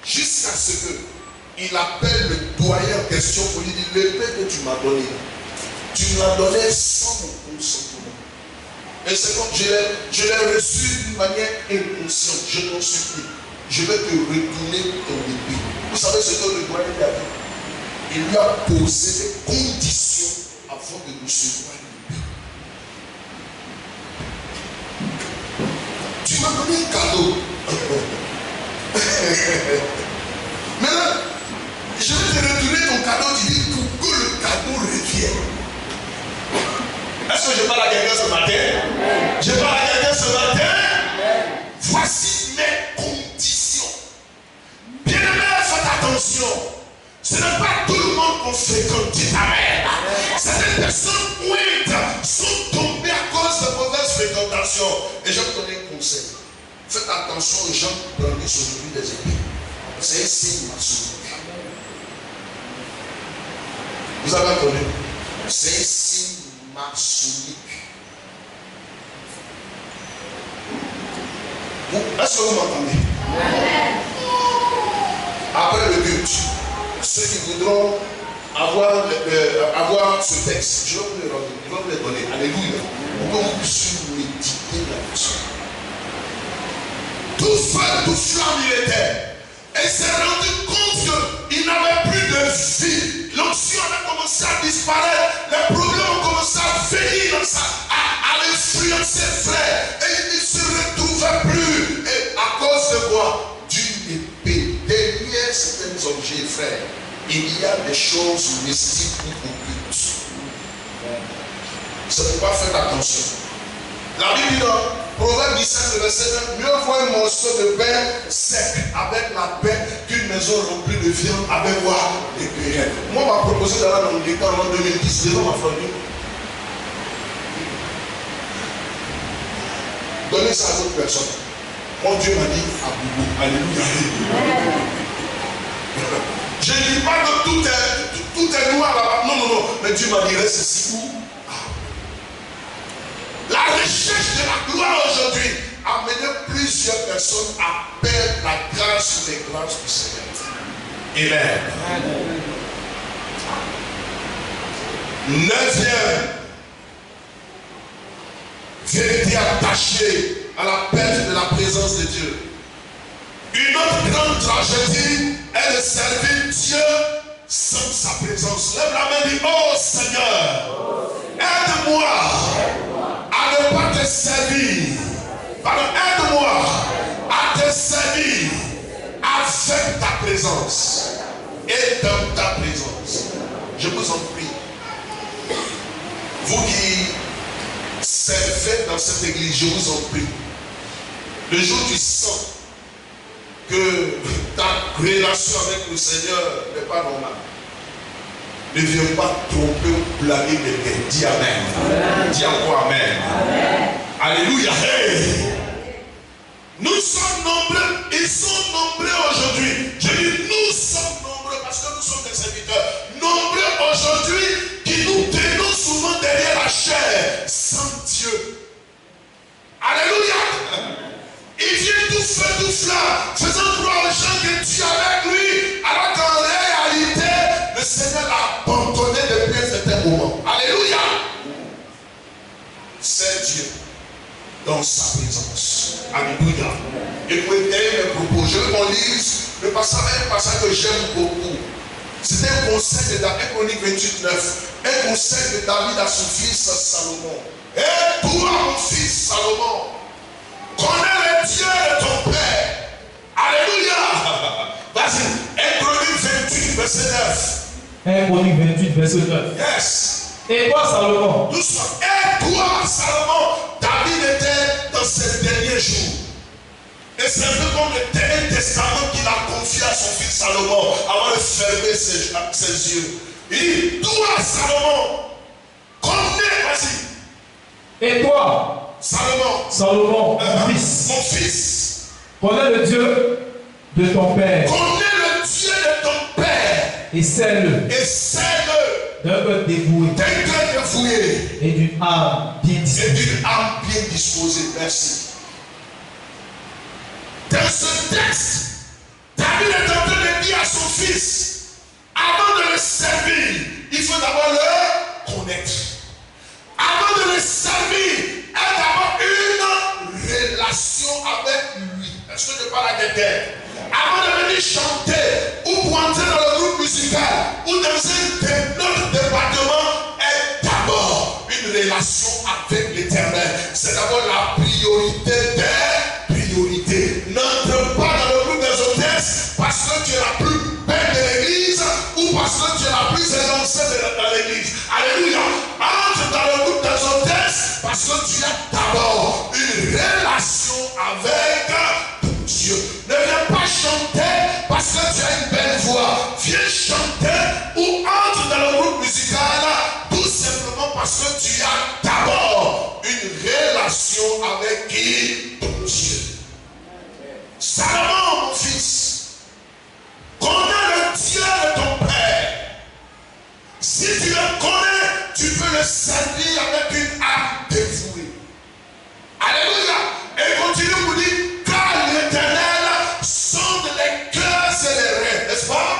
S1: Jusqu'à ce qu'il appelle le doyen en question pour lui dire: l'épée que tu m'as donnée, tu me l'as donnée sans mon consentement. Et c'est comme je l'ai reçu d'une manière inconsciente. Je t'en supplie, je vais te retourner ton épée. Vous savez ce que le doyen lui a dit? Il lui a posé des conditions avant de recevoir l'épée. Tu m'as donné un cadeau. Maintenant, je vais te retourner ton cadeau. Tu dis pour que le cadeau revienne. Est-ce que je parle à quelqu'un ce matin? Je parle à quelqu'un ce matin? Voici mes conditions. Bien-aimés, faites attention. Ce n'est pas tout le monde qu'on fréquente. Dites amen. Certaines personnes pointes sont tombées à cause de mauvaises fréquentations. Et je vous donne un conseil. Faites attention aux gens qui brandissent aujourd'hui des épées. C'est un signe maçonnique. Vous avez entendu? C'est un signe maçonnique. Est-ce que vous m'entendez? Après le culte, ceux qui voudront avoir ce texte, je vais vous le rendre, je vais vous le donner. Alléluia. Pour que vous puissiez méditer là-dessus. Tout feu, tout flamme, il était. Et s'est rendu compte qu'il n'avait plus de vie. L'onction avait commencé à disparaître. Les problèmes ont commencé à venir dans à influencer ses frères. Et il ne se retrouvait plus. Et à cause de quoi? D'une épée. Derrière certains objets, frères, il y a des choses mystiques ou occultes. C'est pourquoi faites attention. La Bible dit dans Proverbe 17, verset 9, mieux vaut un morceau de pain sec avec la paix qu'une maison remplie de viande avec quoi? Des pérennes. Moi, on m'a proposé d'aller dans l'État en 2010, devant ma famille. Donnez ça à d'autres personnes. Mon Dieu m'a dit à Boubou. Alléluia. Je ne dis pas que tout est noir là-bas. Non. Mais Dieu m'a dit reste ici. La recherche de la gloire aujourd'hui a mené plusieurs personnes à perdre la grâce sur les grâces du Seigneur. Amen. 9e vérité attachée à la perte de la présence de Dieu. Une autre grande tragédie est de servir Dieu sans sa présence. Lève la main et dis: oh Seigneur, Pardon, aide-moi à te servir avec ta présence et dans ta présence. Je vous en prie. Vous qui servez dans cette église, je vous en prie. Le jour où tu sens que ta relation avec le Seigneur n'est pas normale, ne viens pas tromper ou blaguer quelqu'un. Dis Amen. Dis encore Amen. Amen. Alléluia. Hey. Nous sommes nombreux. Ils sont nombreux aujourd'hui. Je dis nous sommes nombreux parce que nous sommes des serviteurs. Nombreux aujourd'hui qui nous traînons souvent derrière la chair sans Dieu. Alléluia. Il vient tout feu, tout flamme, faisant croire aux gens que Dieu est avec lui, alors qu'en réalité, le Seigneur l'a abandonné depuis un certain moment. Alléluia. C'est Dieu dans sa présence. Alléluia. Écoutez mes propos. Je veux qu'on lise le passage que j'aime beaucoup. C'était un conseil de David, 1 Chronique 28, 9. Un conseil de David à son fils Salomon. Et toi, mon fils Salomon, connais le Dieu de ton Père. Alléluia. Vas-y. 1 Chronique 28, verset 9.
S2: 1 Chronique 28, verset 9.
S1: Yes.
S2: Et toi, Salomon.
S1: Nous sommes. Et toi, Salomon. David était dans ses derniers jours. Et c'est un peu comme le dernier testament qu'il a confié à son fils Salomon avant de fermer ses yeux. Il dit, toi, Salomon, connais, vas-y.
S2: Et toi, Salomon, mon fils, connais le Dieu de ton Père.
S1: Connais le Dieu de ton Père.
S2: Et sais-le. D'un cœur dévoué. Et d'une âme bien disposée.
S1: Merci. Dans ce texte, David est en train de dire à son fils, avant de le servir, il faut d'abord le connaître. Avant de le servir, il y a d'abord une relation avec lui. Est-ce que je parle à quelqu'un? Avant de venir chanter ou pour entrer dans le groupe musical ou dans un autre département, est d'abord une relation avec l'Éternel. C'est d'abord la priorité des priorités. N'entre pas dans le groupe des hôtesses parce que tu es la plus belle de l'église ou parce que tu es la plus élancée dans l'église. Alléluia. Entre dans le groupe des hôtesses parce que tu as d'abord une relation avec Dieu. Ne viens pas chanter parce que tu as une belle voix. Viens chanter ou entre dans le groupe musical tout simplement parce que tu as d'abord une relation avec qui? Dieu. Salomon, mon fils, connais le Dieu de ton Père. Si tu le connais, tu peux le servir avec une âme dévouée. Alléluia. Et continue pour dire, car l'Éternel sonde les cœurs et les reins, n'est-ce pas?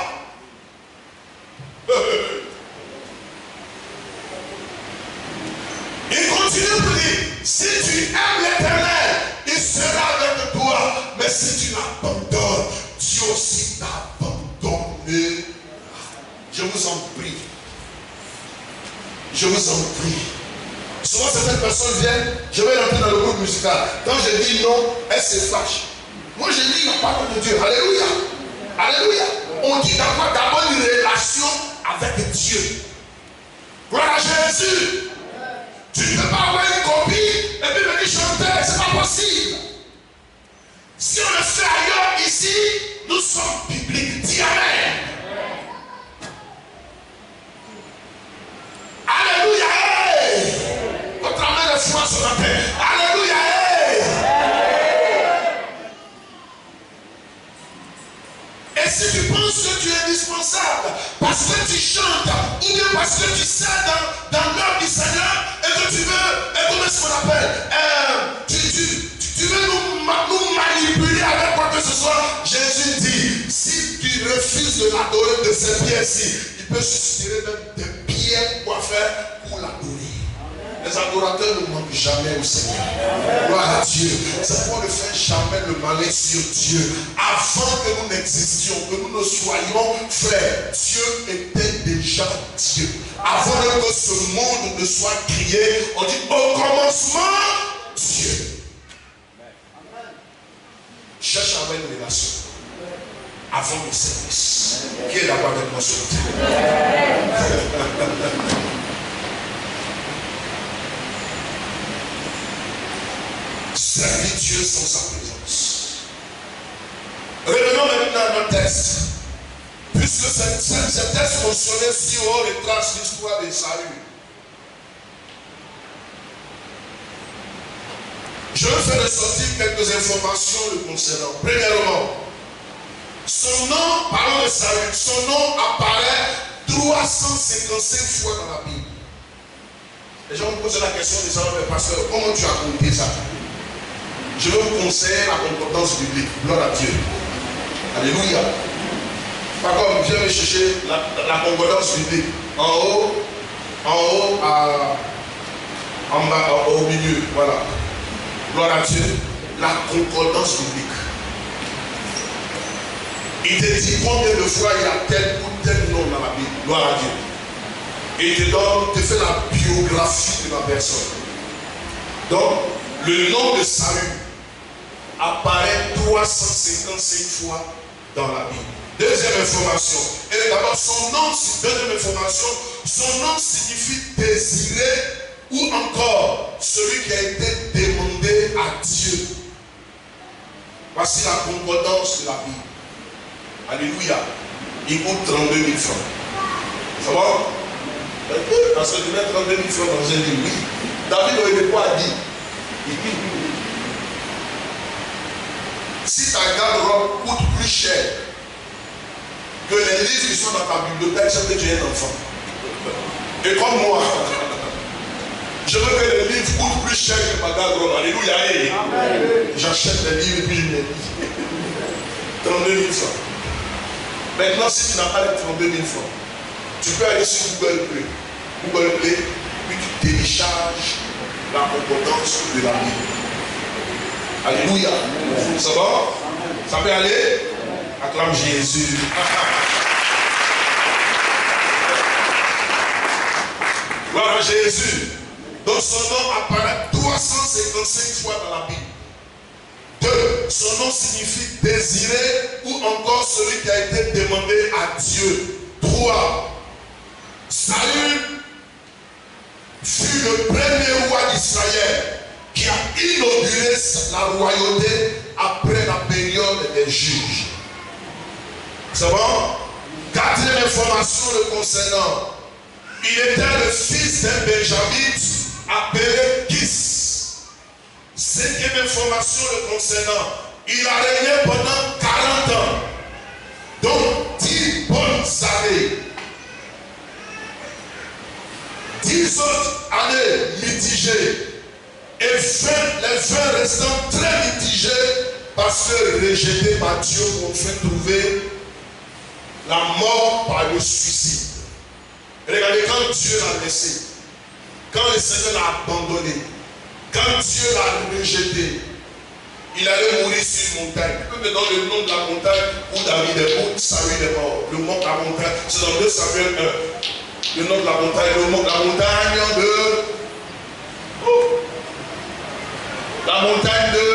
S1: Il continue pour dire, si tu aimes l'Éternel, il sera avec toi. Mais si tu l'abandonnes, Dieu aussi t'abandonnera. Je vous en prie. Je vous en prie. Souvent certaines personnes viennent, je vais rentrer dans le groupe musical. Quand je dis non, elles se fâchent. Moi je lis la parole de Dieu. Alléluia. Alléluia. On dit d'abord une relation avec Dieu. Gloire à Jésus. Tu ne peux pas avoir une copie et puis venir chanter. C'est pas possible. Si on le fait ailleurs, ici, nous sommes bibliques. Dis Amen. Alléluia. Hey. Votre amen de foi ce matin. Alléluia. Hey. Et si tu penses que tu es indispensable parce que tu chantes ou bien parce que tu sais dans l'œuvre du Seigneur et que tu veux, comment est-ce qu'on appelle, tu veux nous manipuler avec quoi que ce soit, Jésus dit, si tu refuses de l'adorer de ces pierres-ci, il peut susciter même des pierres pour faire pour l'adorer. Les adorateurs ne manquent jamais au Seigneur. Gloire à Dieu. C'est pour ne faire jamais le malin sur Dieu. Avant que nous n'existions, que nous ne soyons frères, Dieu était déjà Dieu. Avant même que ce monde ne soit créé, on dit au commencement, Dieu. cherche à avoir une relation avant le service. Qui est d'accord avec moi sur le terrain? Servir Dieu sans sa présence. Revenons maintenant à notre texte. Puisque ce texte mentionnait si haut les traces l'histoire des saluts. Je vais faire ressortir quelques informations le concernant. Premièrement, son nom, parlons de salut, son nom apparaît 355 fois dans la Bible. Les gens me posent la question de savoir, mais pasteur, comment tu as compté ça? Je vais vous conseiller la concordance biblique. Gloire à Dieu. Alléluia. Par contre, viens me chercher la concordance biblique. En haut, en bas, au milieu. Voilà. Gloire à Dieu. La concordance biblique. Il te dit combien de fois il y a tel ou tel nom dans la Bible. Gloire à Dieu. Et il te fait la biographie de la personne. Donc, le nom de salut apparaît 355 fois dans la Bible. Deuxième information. Et d'abord, deuxième information, son nom signifie désiré ou encore celui qui a été demandé à Dieu. Voici la concordance de la Bible. Alléluia. Il coûte 32 000 francs. Ça va? Parce que tu mets 32 000 francs dans un livre. Oui. David Oyedepo a dit. Si ta garde-robe coûte plus cher que les livres qui sont dans ta bibliothèque, c'est que tu es un enfant. Et comme moi, je veux que les livres coûtent plus cher que ma garde-robe. Alléluia. J'achète les livres et puis je les lis. 32 000 francs. Maintenant, si tu n'as pas les 32 000 francs, tu peux aller sur Google Play, puis tu télécharges la concordance de la Bible. Alléluia. Ça va? Ça peut aller? Acclame Jésus. Gloire à Jésus. Donc son nom apparaît 355 fois dans la Bible. 2. Son nom signifie désiré ou encore celui qui a été demandé à Dieu. 3. Saül fut le premier roi d'Israël qui a inauguré la royauté après la période des juges. C'est bon? 4e information le concernant. Il était le fils d'un Benjamite appelé Kis. 5e information le concernant. Il a régné pendant 40 ans. Donc 10 bonnes années. 10 autres années mitigées. Et les 20 restants très mitigés parce que rejetés par Dieu pour faire trouver la mort par le suicide. Regardez, quand Dieu l'a laissé, quand le Seigneur l'a abandonné, quand Dieu l'a rejeté, il allait mourir sur une montagne. Il peut me donner le nom de la montagne où David est mort, où Saül est mort. Le nom de la montagne, c'est dans 2 Samuel 1. Le nom de la montagne, la montagne de... Oh. La montagne de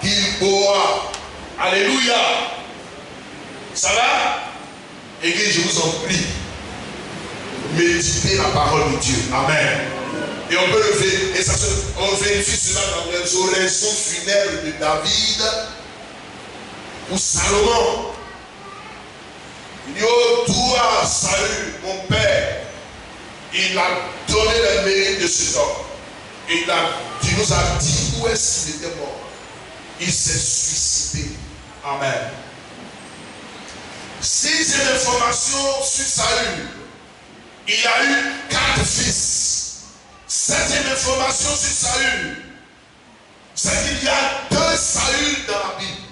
S1: Gilboa. Alléluia. Ça va? Église, je vous en prie. Méditez la parole de Dieu. Amen. Et on peut lever, et on vérifie cela dans les oraisons funèbres de David ou Salomon. Il dit, oh toi, Saül, mon père, il a donné le mérite de cet homme. Et tu nous as dit où est-ce qu'il était mort. Il s'est suicidé. Amen. 6e information sur Saül. Il a eu 4 fils. 7e information sur Saül. C'est qu'il y a 2 Saül dans la Bible.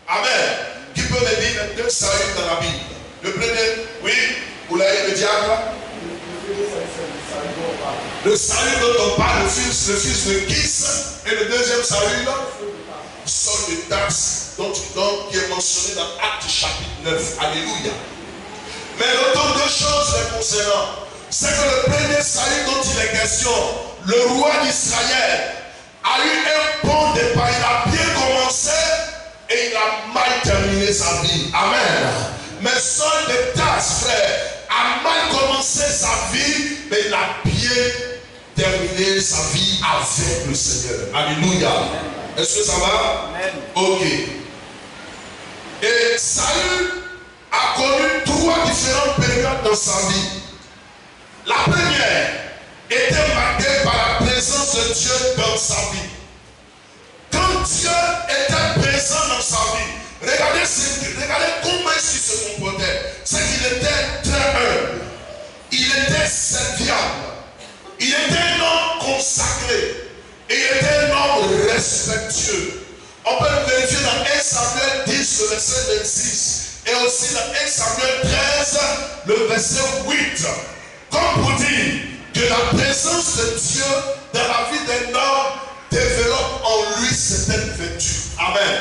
S1: Amen. Qui peut me dire 2 Saül dans la Bible? Le premier, oui, vous l'avez le diable. Le Saül dont on parle, le fils de Kis, et le deuxième Saül, Saul de Tarse, qui est mentionné dans Actes chapitre 9. Alléluia. Mais notons 2 choses les concernant. C'est que le premier Saül dont il est question, le roi d'Israël, a eu un bon départ. Il a bien commencé, il a mal terminé sa vie. Amen. Mais Saul de Tarse, frère, a mal commencé sa vie, mais il a bien terminé sa vie avec le Seigneur. Alléluia. Est-ce que ça va? Amen. Ok. Et Saül a connu 3 différentes périodes dans sa vie. La première était marquée par la présence de Dieu dans sa vie. Quand Dieu était présent dans sa vie, regardez comment il se comportait. C'est qu'il était très humble. Il était serviable. Il était un homme consacré. Et il était un homme respectueux. On peut le vérifier dans 1 Samuel 10, le verset 26. Et aussi dans 1 Samuel 13, le verset 8. Comme pour dire que la présence de Dieu dans la vie d'un homme développe en lui certaines vertus. Amen.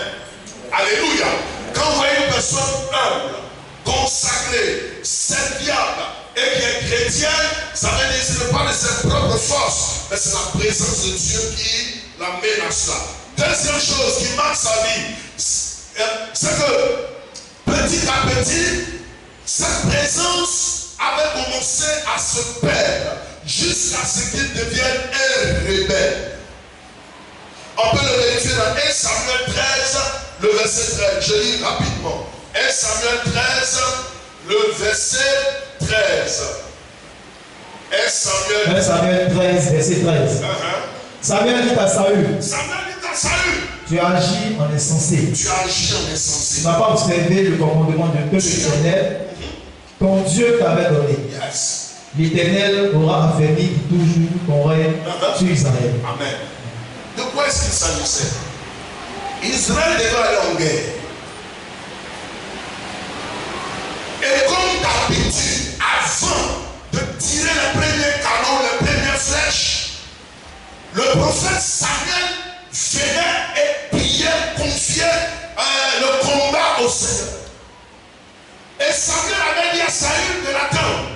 S1: Alléluia. Quand vous voyez une personne humble, consacrée, serviable et qui est chrétienne, ça veut dire que ce n'est pas de ses propres forces, mais c'est la présence de Dieu qui l'amène à cela. Deuxième chose qui marque sa vie, c'est que petit à petit, cette présence avait commencé à se perdre jusqu'à ce qu'il devienne un rebelle. On peut le vérifier dans 1 Samuel 13, le verset 13. Je lis rapidement. 1 Samuel 13, le verset 13. 1
S2: Samuel 13, verset 13. Samuel dit à Saül. Tu agis en insensé. Tu n'as pas observé le commandement de peuple éternel. Ton Dieu t'avait donné. L'Éternel aura affermi toujours ton règne sur Israël.
S1: Amen. De quoi est-ce qu'il s'agissait? Israël devait aller en guerre. Et comme d'habitude, avant de tirer les premiers canons, les premières flèches, le prophète Samuel venait et priait, confiait le combat au Seigneur. Et Samuel avait dit à Saül de l'attendre.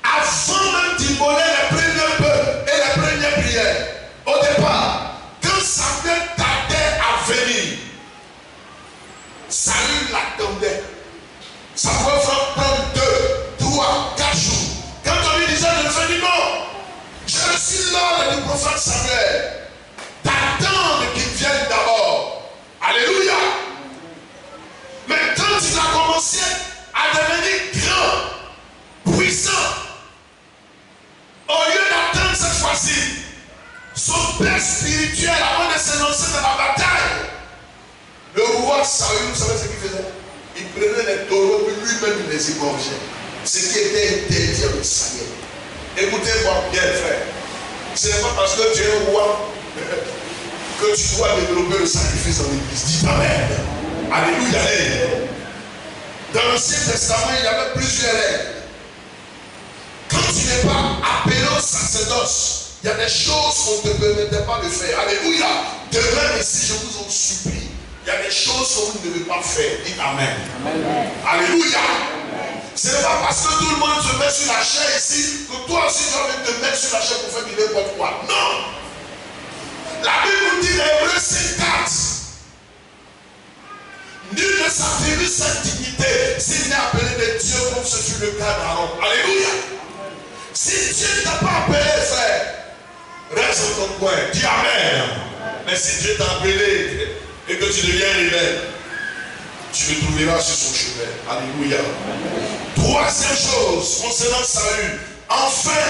S1: Avant même d'immoler les premiers bœufs et les premières prières. Au départ, quand Samuel tardait à venir, Saül l'attendait. Ça pouvait prendre 2, 3, 4 jours. Quand on lui disait de venir, non, je suis l'ordre du prophète Samuel. T'attendre qu'il vienne d'abord. Alléluia. Mais quand il a commencé à devenir grand, puissant, au lieu d'attendre cette fois-ci, son père spirituel avant de se lancer dans la bataille, le roi Saül, vous savez ce qu'il faisait? Il prenait les taureaux, lui-même il les égorgeait. Ce qui était interdit avec Samuel. Écoutez-moi bien, frère. Ce n'est pas parce que tu es un roi que tu dois développer le sacrifice en l'église. Dis Amen. Alléluia. Dans l'Ancien Testament, il y avait plusieurs règles. Quand tu n'es pas appelé au sacerdoce, il y a des choses qu'on ne te permettait pas de faire. Alléluia. Demain, ici, je vous en supplie. Il y a des choses que vous ne devez pas faire. Dites Amen. Amen. Alléluia. Ce n'est pas parce que tout le monde se met sur la chair ici que toi aussi tu vas te mettre sur la chair pour faire du n'importe quoi. Non. La Bible nous dit dans Hébreux 5:4. Nul ne s'attribue cette dignité s'il n'est appelé de Dieu comme ce fut le cas d'Aaron. Alléluia. Si Dieu ne t'a pas appelé, frère, reste dans ton coin. Dis Amen. Mais si Dieu t'a appelé et que tu deviens rebelle, tu le trouveras sur son chemin. Alléluia. Troisième chose concernant Saül. Enfin,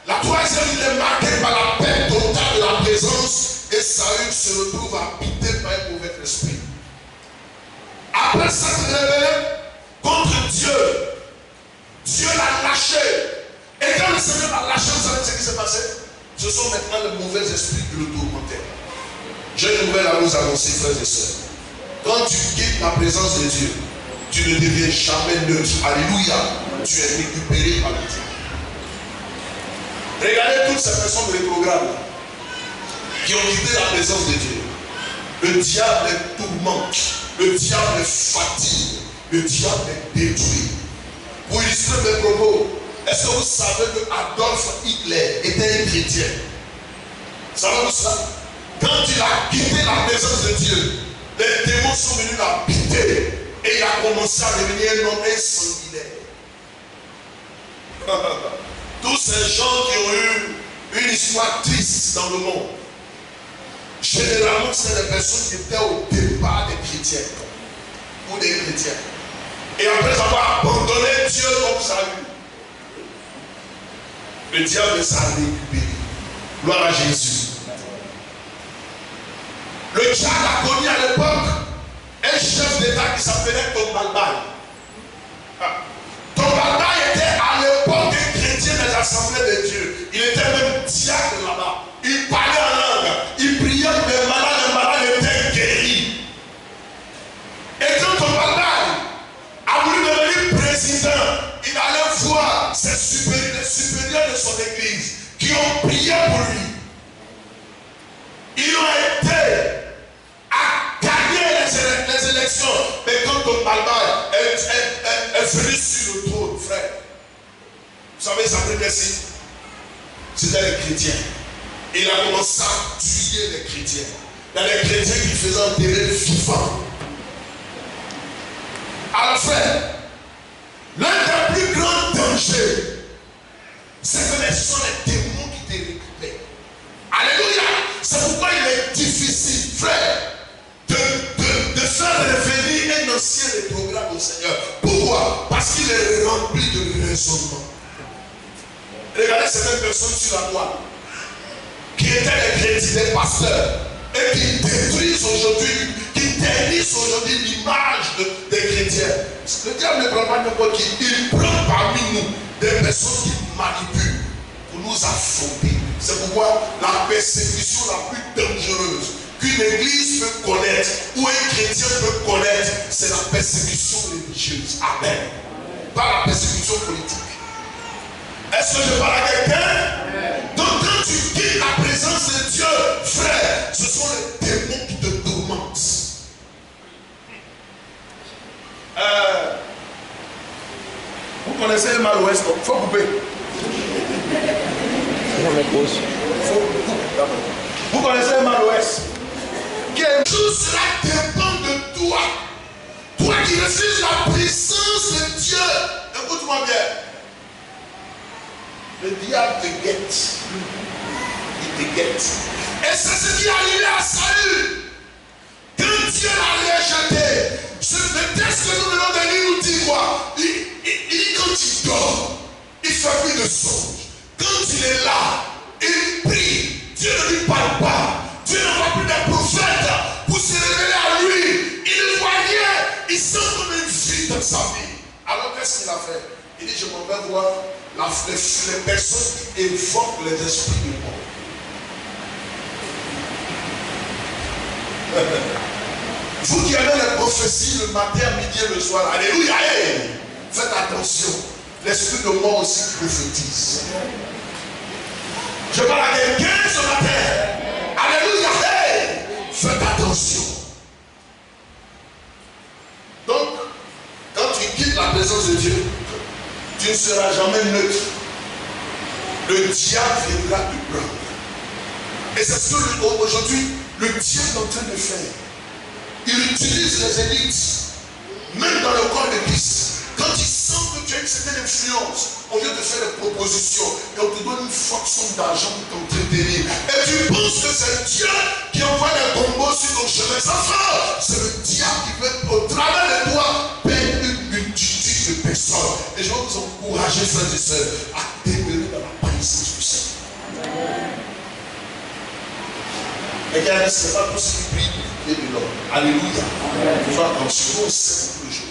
S1: la troisième, il est marqué par la perte totale de la présence et Saül se retrouve habité par un mauvais esprit. Après cette rébellion contre Dieu, Dieu l'a lâché. Et quand le Seigneur l'a lâché, vous savez ce qui s'est passé? Ce sont maintenant les mauvais esprits qui le tourmentaient. J'ai une nouvelle à vous annoncer, frères et sœurs. Quand tu quittes la présence de Dieu, tu ne deviens jamais neutre. Alléluia. Tu es récupéré par le Dieu. Regardez toutes ces personnes de programme qui ont quitté la présence de Dieu. Le diable les tourmente. Le diable les fatigue. Le diable les détruit. Pour illustrer mes propos, est-ce que vous savez que Adolf Hitler était un chrétien? Savez-vous ça? Quand il a quitté la présence de Dieu, les démons sont venus l'habiter et il a commencé à devenir un homme sanguinaire. Tous ces gens qui ont eu une histoire triste dans le monde, généralement, c'est des personnes qui étaient au départ des chrétiens ou des chrétiens. Et après avoir abandonné Dieu comme salut, le diable les a récupérés. Gloire à Jésus. Le diable a connu à l'époque un chef d'État qui s'appelait Tombalbaï. Tombalbaï était à l'époque un chrétien des assemblées de Dieu. Il était même diacre là-bas. Il parlait en langue. Il priait pour les malades étaient guéris. Et quand Tombalbaï a voulu devenir président, il allait voir les supérieurs de son église qui ont prié pour lui. Ils ont été à gagner les élections. Mais quand Tombalbaï est venu sur le trône, frère, vous savez, sa première signe, c'était les chrétiens. Il a commencé à tuer les chrétiens. Il y a des chrétiens qui faisaient enterrer vivants. Alors frère, l'un des plus grands dangers, c'est que ce sont les démons qui te récupèrent. Alléluia. C'est pourquoi il est difficile, frère, de faire revenir un ancien programme au Seigneur. Pourquoi? Parce qu'il est rempli de raisonnement. Regardez certaines personnes sur la toile qui étaient des chrétiens, des pasteurs, et qui détruisent aujourd'hui, qui ternissent aujourd'hui l'image des chrétiens. Le diable ne prend pas n'importe qui. Il prend parmi nous des personnes qui manipulent pour nous affronter. C'est pourquoi la persécution la plus dangereuse qu'une église peut connaître ou un chrétien peut connaître, c'est la persécution religieuse. Amen. Pas la persécution politique. Est-ce que je parle à quelqu'un? Donc quand tu quittes la présence de Dieu, frère, ce sont les démons qui te tourmentent. Vous connaissez le mal ouest, il faut couper. Vous connaissez le mal ouest. Tout cela dépend de toi. Toi qui refuses la présence de Dieu. Écoute-moi bien. Le diable te guette. Il te guette. Et c'est ce qui est arrivé à Saül. Quand Dieu l'a rejeté, le texte que nous venons de lire nous dit quoi? Il dit quand il dort, il fait plus de songe. Quand il est là, il prie. Dieu ne lui parle pas. Dieu n'envoie plus des prophètes pour se révéler à lui. Il ne voit rien. Il sent comme une vie dans sa vie. Alors qu'est-ce qu'il a fait? Il dit je m'en vais voir les personnes qui évoquent les esprits de mort. Vous qui avez les prophéties le matin, midi et le soir, alléluia, hey, faites attention. L'esprit de mort aussi prophétise. Je parle à quelqu'un ce matin. Alléluia, hey, faites attention. Donc, quand tu quittes la présence de Dieu, tu ne seras jamais neutre. Le diable viendra te prendre. Et c'est ce que aujourd'hui le diable est en train de faire. Il utilise les élites, même dans le corps de Christ. Quand il sent que tu as une certaine influence, on vient te faire des propositions et on te donne une forte somme d'argent pour t'entretenir. Et tu penses que c'est Dieu qui envoie des combos sur ton chemin. Ça va, c'est le diable qui peut, au travers de toi, perdre une multitude de personnes. Et je vais vous encourager, frères et sœurs, à demeurer dans la présence du Seigneur. Et regardez, ce n'est pas tout ce qui brille et de l'or. Alléluia. Fais attention, on sait beaucoup de choses.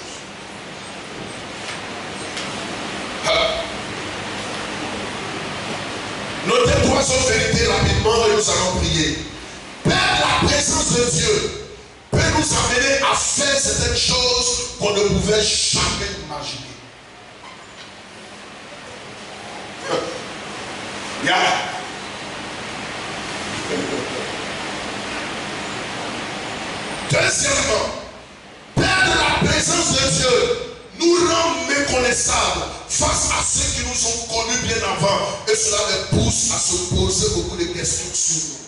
S1: Notez trois autres vérités rapidement et nous allons prier. Perdre la présence de Dieu peut nous amener à faire certaines choses qu'on ne pouvait jamais imaginer. Deuxièmement, perdre la présence de Dieu nous rend méconnaissables face à ceux qui nous ont connus bien avant, et cela les pousse à se poser beaucoup de questions sur nous.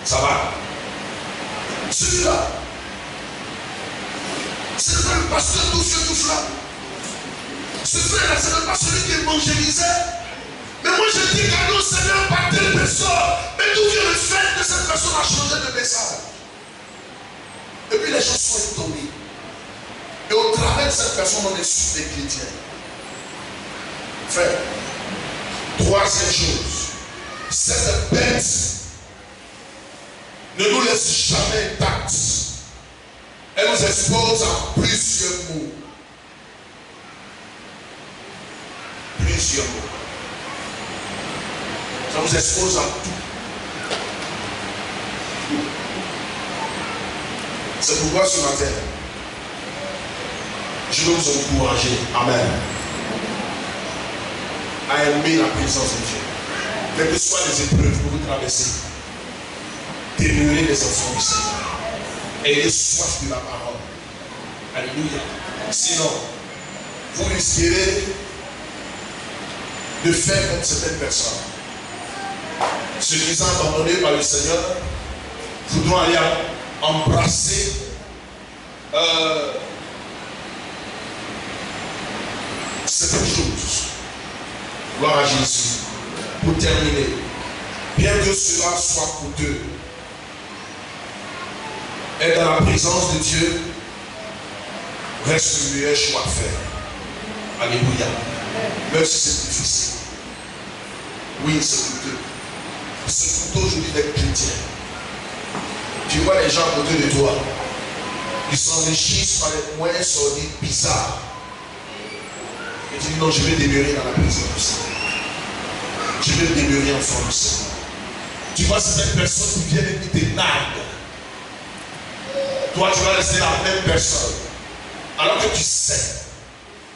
S1: Ça va? Celui-là, ce n'est pas le pasteur tout cela. Ce frère-là, ce n'est pas celui qui évangélisait. Mais moi je dis qu'à nous, Seigneur, par telle personne. Mais d'où vient le fait que cette personne a changé de message? Et puis les gens sont étonnés. Et au travers de cette personne, on est sur des chrétiens. Frère, troisième chose, cette bête ne nous laisse jamais intacts. Elle nous expose à plusieurs mots. Plusieurs mots. Ça nous expose à tout. C'est pourquoi ce matin, je veux vous encourager, amen, à aimer la présence de Dieu. Quelles que soient les épreuves que vous traversez, demeurez les enfants du Seigneur. Ayez soif de la parole. Alléluia. Sinon, vous risquerez de faire comme certaines personnes. Se disant abandonnés par le Seigneur, voudront aller embrasser certaines choses. Gloire à Jésus. Pour terminer, bien que cela soit coûteux, être dans la présence de Dieu reste le meilleur choix à faire. Alléluia. Même si c'est difficile. Oui, c'est coûteux. C'est coûteux aujourd'hui d'être chrétien. Tu vois les gens à côté de toi, ils s'enrichissent par les moyens sordides bizarres. Et tu dis non, je vais demeurer dans la présence du Seigneur. Je vais demeurer enfant du Seigneur. Tu vois certaines personnes qui viennent et qui te narguent. Toi, tu vas rester la même personne. Alors que tu sais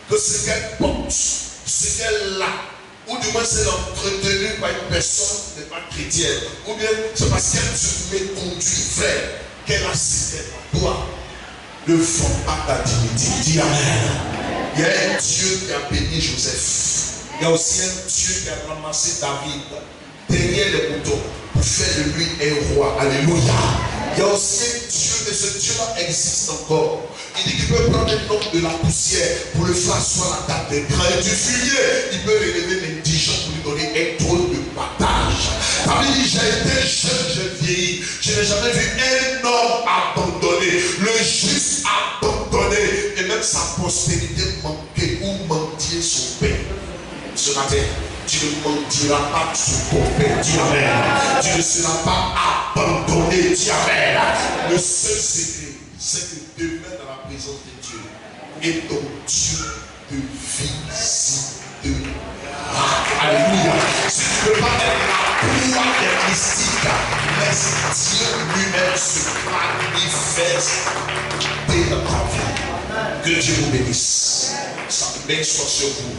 S1: que ce qu'elle porte, ce qu'elle a, ou du moins c'est entretenu par une personne qui n'est pas chrétienne, ou bien c'est parce qu'elle se met conduit, frère, qu'elle a cité en toi. Ne vends pas ta dignité. Dis amen. Il y a un Dieu qui a béni Joseph. Il y a aussi un Dieu qui a ramassé David derrière les moutons pour faire de lui un roi. Alléluia. Il y a aussi un Dieu, et ce Dieu-là existe encore. Il dit qu'il peut prendre un homme de la poussière pour le faire asseoir la table des grands et du fumier. Il peut relever l'indigent pour lui donner un trône de partage. David dit, j'ai été jeune, j'ai vieilli. Je n'ai jamais vu un homme abandonné. Le juste abandonné. Et même sa postérité manquer ou mendier son pain. Ce matin, tu ne mentiras pas sur ton père, dis amen. Tu ne seras pas abandonné, dis amen. Le seul secret, c'est que demeure dans la présence de Dieu. Et ton Dieu te visitera. Alléluia. Si tu ne peux pas être la proie des mystiques, laisse Dieu lui-même se manifeste dans ta vie. Que Dieu vous bénisse. Sa main soit sur vous.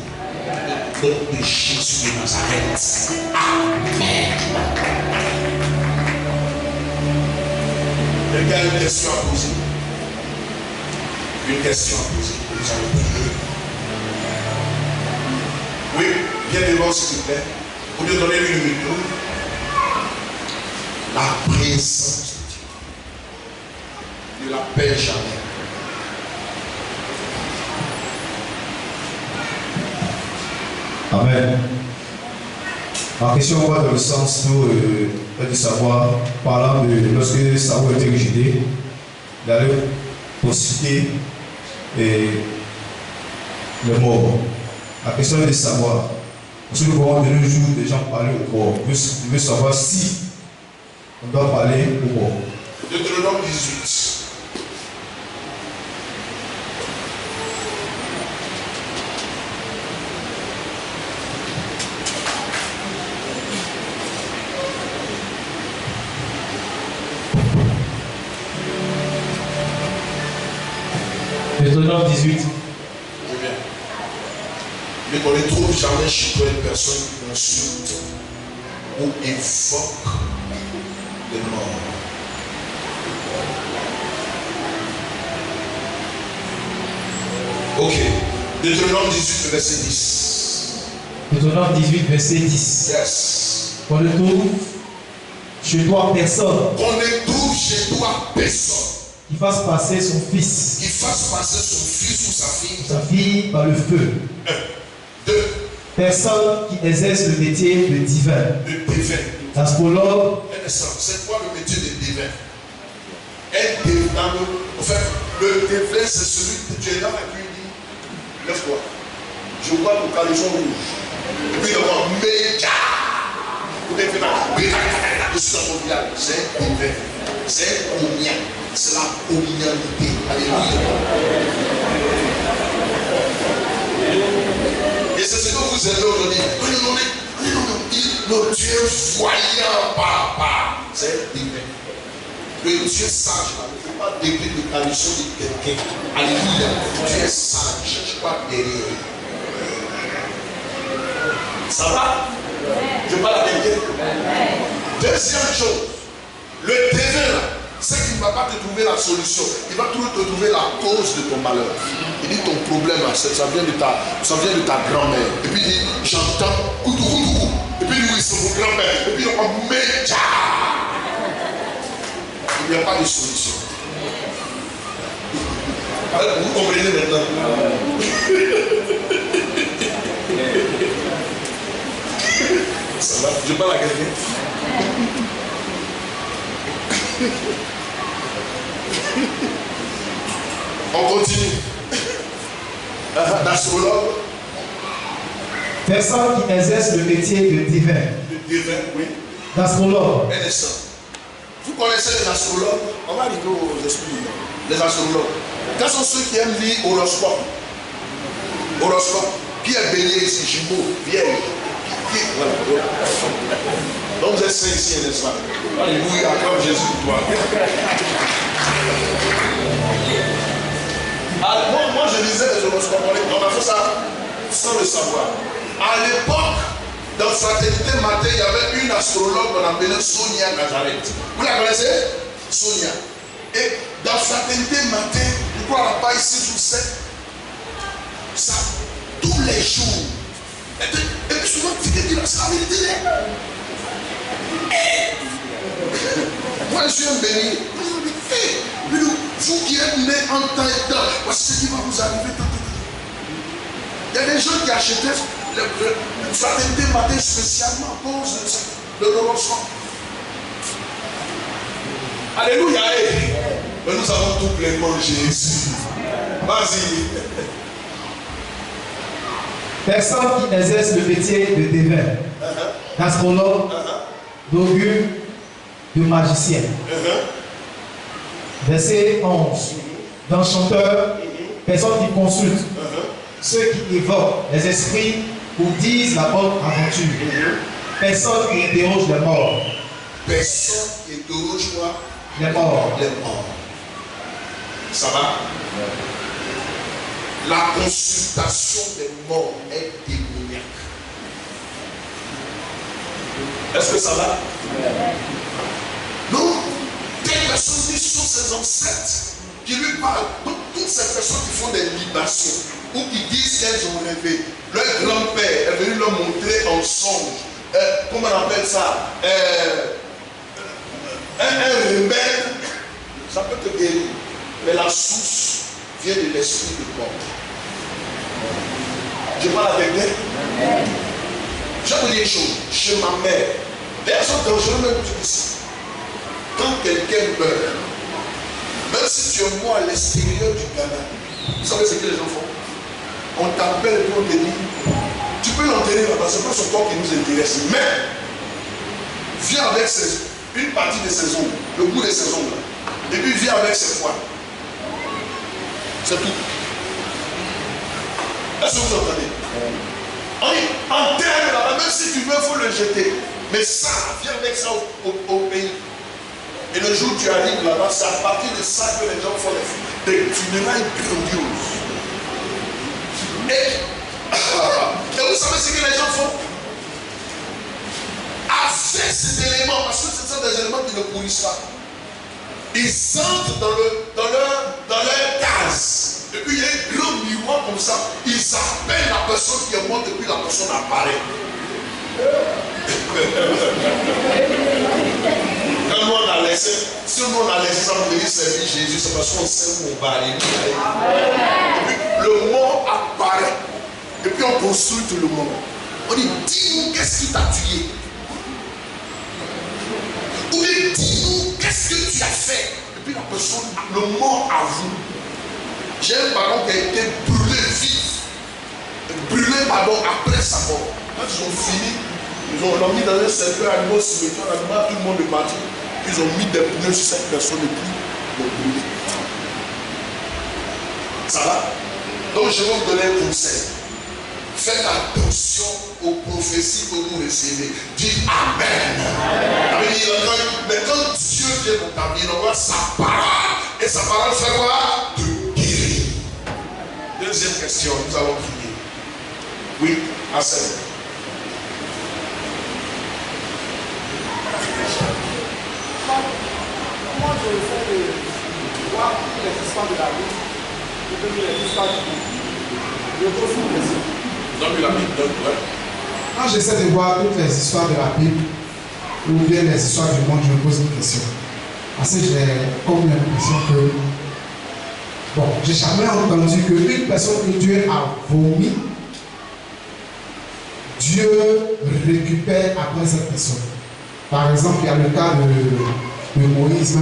S1: Au nom de Jésus de Nazareth. Amen. Quelqu'un a une question à poser? Une question à poser. Nous allons prier. Oui, viens devant s'il te plaît. Vous devez donner une micro. La présence de Dieu ne la perd jamais.
S2: Amen. Ma question va dans le sens de savoir, parlant de lorsque Saoul a été rejeté, d'aller consulter le mort. La question est de savoir, parce que nous voyons de nos jours des gens parler au mort. Je veux savoir si on doit parler au mort.
S1: Deutéronome 18.
S2: Deutéronome 18.
S1: Je viens. Mais on ne trouve jamais chez toi une personne qui insulte ou évoque les morts. Ok. Deutéronome 18, verset 10.
S2: Deutéronome 18, verset 10.
S1: Yes.
S2: On le trouve chez toi personne.
S1: Qu'on ne trouve chez toi personne.
S2: Qui fasse passer son fils.
S1: Qui fasse passer son fils ou sa fille.
S2: Sa fille par le feu.
S1: 1. 2.
S2: Personne qui exerce le métier de divin.
S1: De divin.
S2: L'astrologue.
S1: C'est quoi le métier de divin? En fait, le divin, c'est celui que tu es là et puis il dit, lève-toi. Je vois ton caleçon rouge. Et puis il demande, méga. Je suis dans mon village. C'est divin. C'est combien? C'est la communalité. Alléluia. Et c'est ce que vous aimez aujourd'hui. Le Dieu voyant, papa. C'est divin. Le Dieu sage, ne fait pas décrire le caleçon de quelqu'un. Alléluia. Dieu est sage, ne cherche pas derrière. Ça va? Je parle à quelqu'un. Deuxième chose, le divin, c'est qu'il ne va pas te trouver la solution. Il va toujours te trouver la cause de ton malheur. Il dit ton problème, ça vient de ta grand-mère. Et puis il dit, j'entends koudou. Et puis oui, c'est mon grand-mère. Et puis il dit, méja. Il n'y a pas de solution. Alors, vous comprenez maintenant? Ça va? Je parle à quelqu'un. On continue. D'astrologue.
S2: Personne qui exerce le métier de divin.
S1: De divin, oui.
S2: D'astrologue.
S1: Un instant. Vous connaissez les astrologues? On va arriver aux esprits. Les astrologues. Quels sont ceux qui aiment lire horoscope? Horoscope. Qui est bélier ici? Jumeaux, vierge. Voilà. Donc vous êtes saints ici, n'est-ce pas? Alléluia, comme Jésus pour toi. Alors, moi je lisais les horoscopes, on a fait ça sans le savoir. À l'époque, dans Fraternité Matin, il y avait une astrologue qu'on appelait Sonia Nazareth. Vous la connaissez? Sonia. Et dans Fraternité Matin, je crois à la page 6 ou 7, ça, tous les jours. Et puis souvent, tu te dis, c'est la vérité. Moi, je suis un béni. Vous qui êtes nés en temps et temps, voici ce qui va vous arriver. Il y a des gens qui achetaient le Fraternité Matin spécialement à cause de l'horoscope. Alléluia. Mais nous avons tout pleinement Jésus. Vas-y.
S2: Personne qui exerce le métier de divin, d'astrologue, d'augure, de magicien. Verset 11. D'enchanteur, personne qui consulte, ceux qui évoquent les esprits ou disent la bonne aventure. Personne qui interroge les morts.
S1: Personne qui interroge quoi?
S2: Les morts.
S1: Les morts. Ça va? La consultation des morts est démoniaque. Est-ce que ça va? Non. Des personnes qui sont ses ancêtres qui lui parlent. Donc toutes ces personnes qui font des libations ou qui disent qu'elles ont rêvé. Leur grand-père est venu leur montrer en songe. Comment on appelle ça? Un remède. Ça peut te guérir. Mais la source vient de l'esprit de mort. Je parle avec elle. Je vais vous dire une chose. Chez ma mère, les personnes dangereuses même ici. Quand quelqu'un meurt, même si tu es mort à l'extérieur du Ghana, vous savez ce que les gens font? On t'appelle et on te dit, tu peux l'enterrer là-bas, c'est pas son corps qui nous intéresse. Mais, viens avec une partie de ses ongles, le bout de ses ongles, et puis viens avec ses poings. C'est tout. Est-ce que vous entendez? On enterre là-bas, même si tu veux, il faut le jeter. Mais ça, viens avec ça au pays. Et le jour où tu arrives là-bas, c'est à partir de ça que les gens font des funérailles grandioses. Et vous savez ce que les gens font? Avec ces éléments, parce que ce sont des éléments qui ne pourrissent pas. Ils entrent dans leur case. Et puis il y a un grand miroir comme ça. Ils appellent la personne qui est morte et puis la personne apparaît. si nous on a l'exemple de servir Jésus, c'est parce qu'on sait où on va aller. Et puis le mort apparaît. Et puis on consulte le mort. On dit, dis-nous qu'est-ce qui t'a tué. Ou bien dis-nous qu'est-ce que tu as fait. Et puis la personne, le mort avoue. J'ai un parent qui a été brûlé vif. Brûlé, après sa mort. Quand ils ont fini, ils l'ont mis dans un cercueil animal cimetière, tout le monde est parti. Ils ont mis des pneus sur cette personne et puis ils l'ont brûlé. Ça va? Donc je vais vous donner un conseil. Faites attention aux prophéties que vous recevez. Dites Amen. Amen. Mais quand Dieu vient dans ta vie, il envoie sa parole. Et sa parole fait quoi? Te guérir. Deuxième question, nous allons prier. Oui, assez.
S3: Comment je fais de voir les histoires de la vie et de les histoires du monde? Je pose une question.
S1: Donne-lui la Bible, donne-lui.
S4: Quand j'essaie de voir toutes les histoires de la Bible ou bien les histoires du monde, je me pose une question. Parce que j'ai comme l'impression que, bon, j'ai jamais entendu qu'une personne que Dieu a vomi, Dieu récupère après cette personne. Par exemple, il y a le cas de Moïse,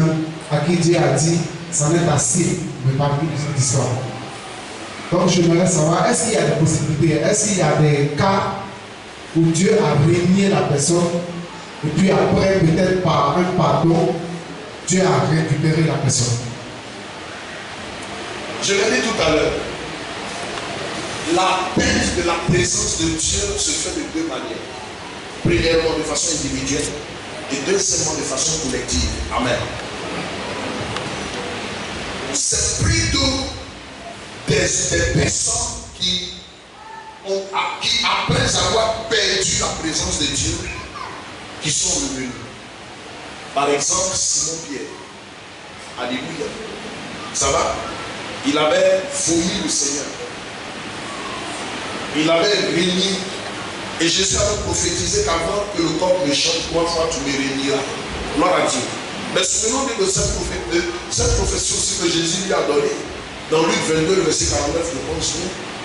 S4: à qui Dieu a dit, ça n'est assez, mais pas plus de cette histoire. Donc je voudrais savoir, est-ce qu'il y a des possibilités, est-ce qu'il y a des cas où Dieu a régné la personne et puis après peut-être par un pardon, Dieu a récupéré la personne?
S1: Je l'ai dit tout à l'heure. La perte de la présence de Dieu se fait de deux manières. Premièrement de façon individuelle et deuxièmement de façon collective. Amen. C'est plutôt des personnes qui, après avoir perdu la présence de Dieu, qui sont revenus. Par exemple, Simon Pierre. Alléluia. Ça va? Il avait vomi le Seigneur. Il avait régné. Et Jésus avait prophétisé qu'avant que le corps ne chante 3 fois, tu me régneras. Gloire à Dieu. Mais souvenons-nous de cette prophétie aussi que Jésus lui a donnée. Dans Luc 22, verset 49, je pense,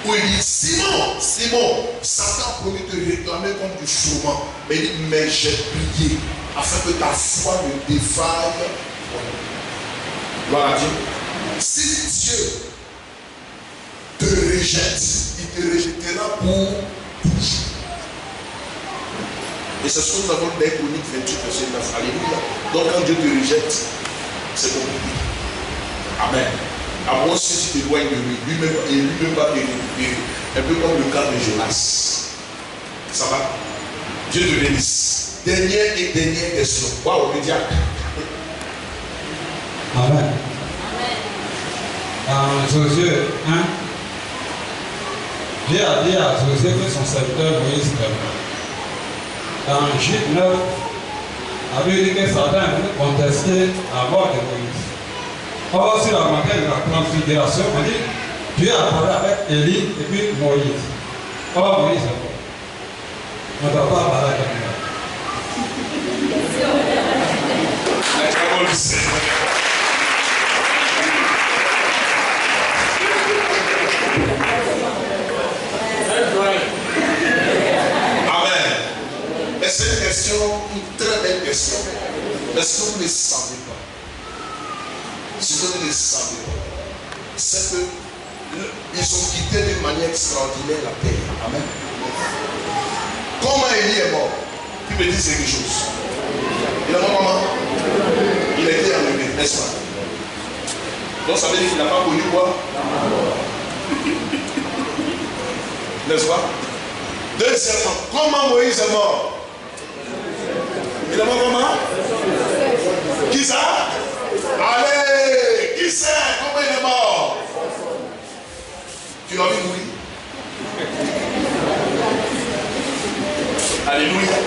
S1: où il dit, Simon, Simon, Satan a promis de te réclamer comme du fourment. Mais il dit, mais j'ai prié afin que ta foi ne défaille. Gloire à Dieu. Si Dieu te rejette, il te rejettera pour toujours. Et c'est ce que nous avons dans Chroniques 28, verset 9. Alléluia. Donc quand Dieu te rejette, c'est compliqué. Amen. À moins si tu t'éloignes de lui, lui-même va te récupérer. Un peu comme le cas de Jonas. Ça va? Dieu te bénisse. Dernière question. Waouh, le diable.
S5: Amen. Dans Josué 1, Dieu a dit à Josué que son serviteur Moïse meurt. Dans Jude 9, avait dit que Satan venait contester la mort de Moïse. Or, sur la maquette de la transfiguration, on dit Dieu a parlé avec Élie et puis Moïse. Or, Moïse est mort. On ne doit pas parler avec lui.
S1: Amen. Et c'est une question, une très belle question. Mais ce que vous ne savez pas, ce que vous ne savez pas, c'est qu'ils ont quitté d'une manière extraordinaire la terre. Amen. Comment Élie est mort? Qui me dit quelque chose? Il est mort comment? Il a été enlevé, n'est-ce pas? Donc ça veut dire qu'il n'a pas connu quoi? N'est-ce pas? Deuxièmement, comment Moïse est mort? Il est mort comment? Qui ça? Allez! Qui sait comment il est mort? Tu l'as vu mourir? Alléluia.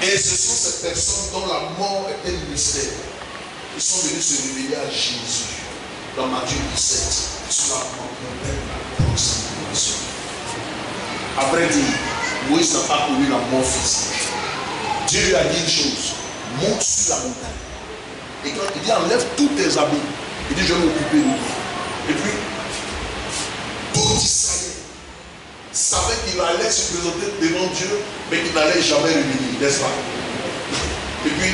S1: Et ce sont ces personnes dont la mort était le mystère. Ils sont venus se révéler à Jésus. Dans Matthieu 17, sur la transfiguration. Après dit, Moïse n'a pas connu la mort physique. Dieu lui a dit une chose, monte sur la montagne. Et quand il dit enlève tous tes habits, il dit je vais m'occuper de toi. Et puis, tout Israël savait qu'il allait se présenter devant Dieu, mais qu'il n'allait jamais revenir, n'est-ce pas? Et puis,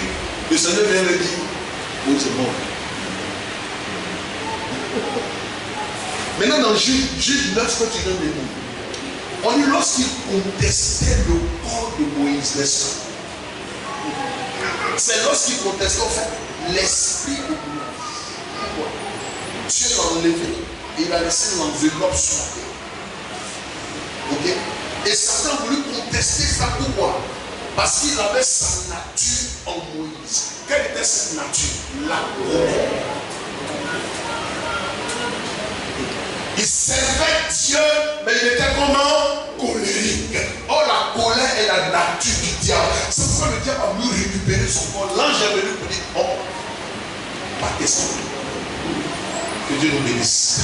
S1: le Seigneur vient lui dire, oh c'est bon. Maintenant dans Jude 9, quand tu viens de nous, on dit lorsqu'il contestait le corps de Moïse, n'est-ce pas? C'est lorsqu'il contestait en fait l'esprit de Moïse. Dieu l'a enlevé et il a laissé l'enveloppe sur la terre. Ok? Et Satan a voulu contester ça. Pourquoi? Parce qu'il avait sa nature en Moïse. Quelle était cette nature? La colère. Il servait Dieu, mais il était comment? Colérique. Or la colère est la nature du diable. C'est pourquoi le diable a voulu récupérer son corps. L'ange est venu pour dire, oh, pas question. Que Dieu nous bénisse.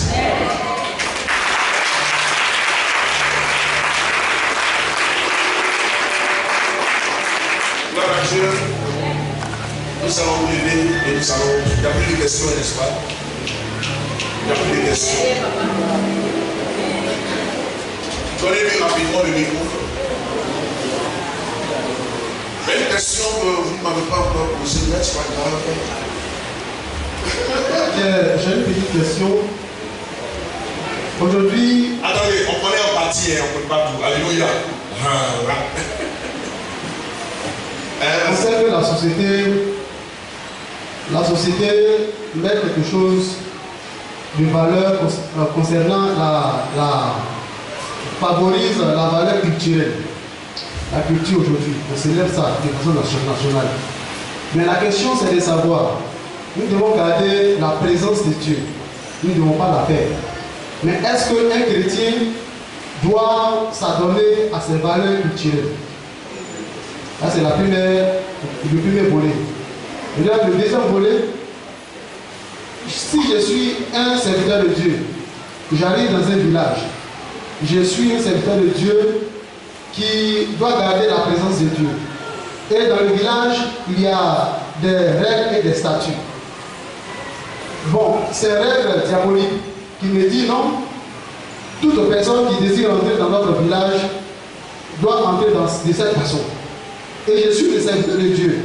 S1: Gloire à Dieu. Nous allons nous lever et nous allons. Il n'y a plus de questions, n'est-ce pas? Il n'y a plus de questions. Donnez-lui rapidement le micro. Mais une question que vous ne m'avez pas encore posée, n'est-ce pas grave?
S6: J'ai une petite question. Aujourd'hui.
S1: Attendez, on connaît en partie, on ne connaît pas tout. Alléluia.
S6: On sait que la société met quelque chose de valeur concernant favorise la valeur culturelle. La culture aujourd'hui, on célèbre ça de façon nationale. Mais la question c'est de savoir, nous devons garder la présence de Dieu. Nous ne devons pas la perdre. Mais est-ce qu'un chrétien doit s'adonner à ses valeurs culturelles? Là, c'est le premier volet. Et là, le deuxième volet, si je suis un serviteur de Dieu, j'arrive dans un village, je suis un serviteur de Dieu qui doit garder la présence de Dieu. Et dans le village, il y a des règles et des statuts. Bon, ces règles diaboliques qui me disent non, toute personne qui désire entrer dans notre village doit entrer de cette façon. Et je suis le serviteur de Dieu.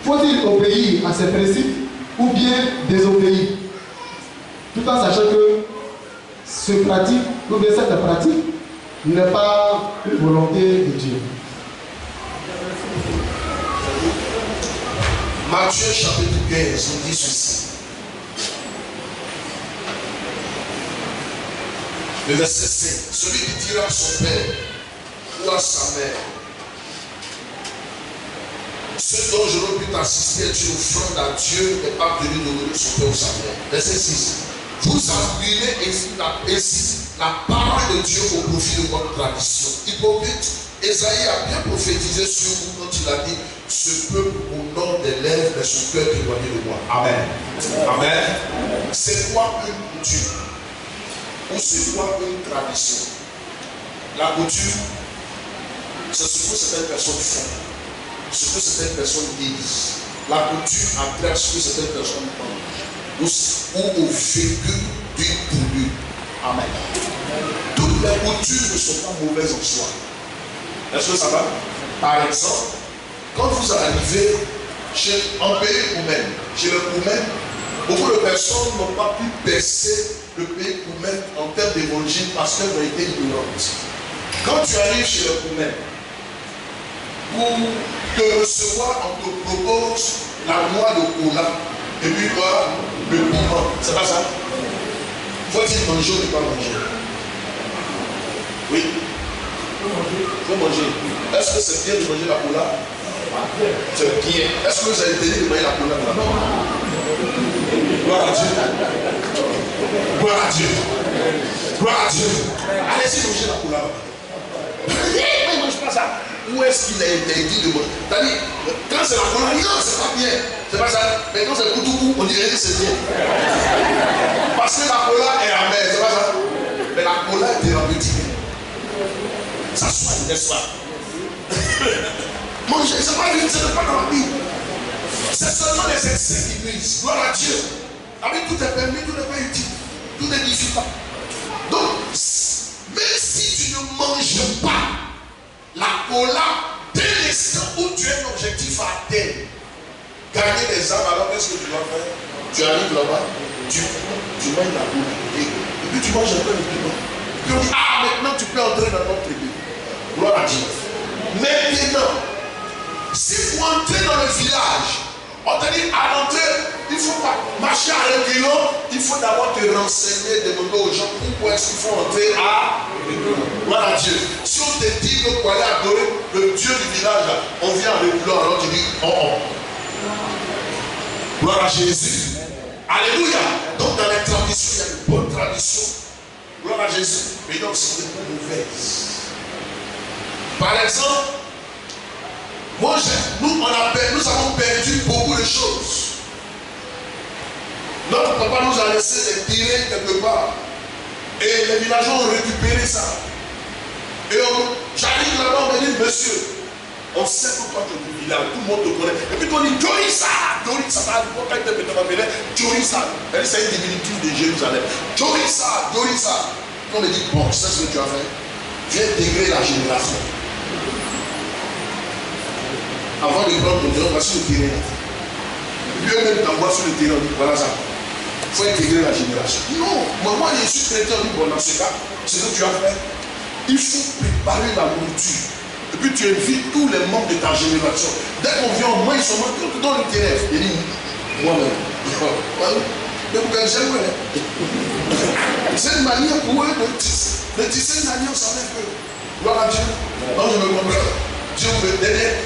S6: Faut-il obéir à ces principes ou bien désobéir? Tout en sachant que ce pratique, ou bien cette pratique, n'est pas une volonté de Dieu.
S1: Matthieu chapitre 15 nous dit ceci. Le verset 5. Celui qui dira à son père ou à sa mère, ce dont je n'ai pu t'assister est une offrande à Dieu, n'est pas venu d'honorer son père ou sa mère. Verset 6. Vous annulez ainsi la parole de Dieu au profit de votre tradition. Hypocrite, Esaïe a bien prophétisé sur vous quand il a dit, ce peuple au nom des lèvres mais son cœur éloigné de moi. Amen. Amen. C'est quoi une coutume? Ou c'est quoi une tradition? La coutume, c'est ce que certaines personnes font, ce que certaines personnes disent. La coutume après ce que certaines personnes pensent, ou au vécu d'une tribu. Amen. Toutes les coutumes ne sont pas mauvaises en soi. Est-ce que ça va? Par exemple, quand vous arrivez en pays Koumen, chez le Koumen, beaucoup de personnes n'ont pas pu percer le pays Koumen en termes d'évangile parce qu'elles ont été ignorantes. Quand tu arrives chez le Koumen, pour te recevoir, on te propose la noix de cola et puis quoi? Le piment. C'est pas ça? Faut-il manger ou ne pas manger? Oui. Il faut manger. Est-ce que c'est bien de manger la cola? C'est bien. Est-ce que vous avez interdit de manger la cola? Gloire à Dieu. Gloire à Dieu. Gloire à Dieu. Allez-y manger la cola. Pourquoi il ne mange pas ça? Où est-ce qu'il a interdit de manger? C'est-à-dire, quand c'est la cola, non, c'est pas bien. C'est pas ça. Mais quand c'est Koutoukou, on dirait que c'est bien. Parce que la cola est amère, c'est pas ça. Mais la cola est thérapeutique. Ça soigne, n'est-ce pas? Manger, c'est pas dans la Bible. C'est seulement les excès qui nuisent. Gloire à Dieu. Avec tout est permis, tout n'est pas utile. Tout est difficile. Donc, même si tu ne manges pas la cola, dès l'instant où tu as un objectif à atteindre, gagner des âmes, alors qu'est-ce que tu dois faire? Tu arrives là-bas, tu manges la cola. Et puis tu manges un peu de piment. Puis on dit, ah, maintenant tu peux entrer dans notre tribu. Gloire à Dieu. Maintenant, si pour entrer dans le village, on te dit à l'entrée, il ne faut pas marcher à reculons, il faut d'abord te renseigner, demander aux gens pourquoi est-ce qu'il faut entrer à reculons. Gloire à Dieu. Si on te dit que pour aller adorer le Dieu du village, on vient à reculons, alors tu dis, oh oh. Gloire à Jésus. Alléluia. Donc dans les traditions, il y a de bonnes traditions. Gloire à Jésus. Mais donc c'est des mauvaises. Par exemple, moi, nous avons perdu beaucoup de choses. Notre papa nous a laissé des terrains quelque part. Et les villageois ont récupéré ça. Et j'arrive là-bas, on me dit, monsieur, on sait que toi tu es du village, tout le monde te connaît. Et puis on dit, Jorissa, quand il te m'appelait, Jorissa. C'est une diminutive de Jérusalem. Jorissa. On me dit, bon, c'est ce que tu as fait. Tu as intégré la génération. Avant de prendre ton terrain, voici le terrain. Et puis eux-mêmes t'envoient sur le terrain, on dit, voilà ça. Il faut intégrer la génération. Non, moi je suis chrétien, on dit, bon, dans ce cas, c'est ce que tu as fait. Il faut préparer la nourriture. Et puis tu invites tous les membres de ta génération. Dès qu'on vient au moins, ils sont montés dans le terrain. Il dit, moi-même. Mais vous connaissez, c'est une manière pour eux de tisser une alliance avec eux. Gloire à Dieu. Non, je me comprends. Dieu veut dernière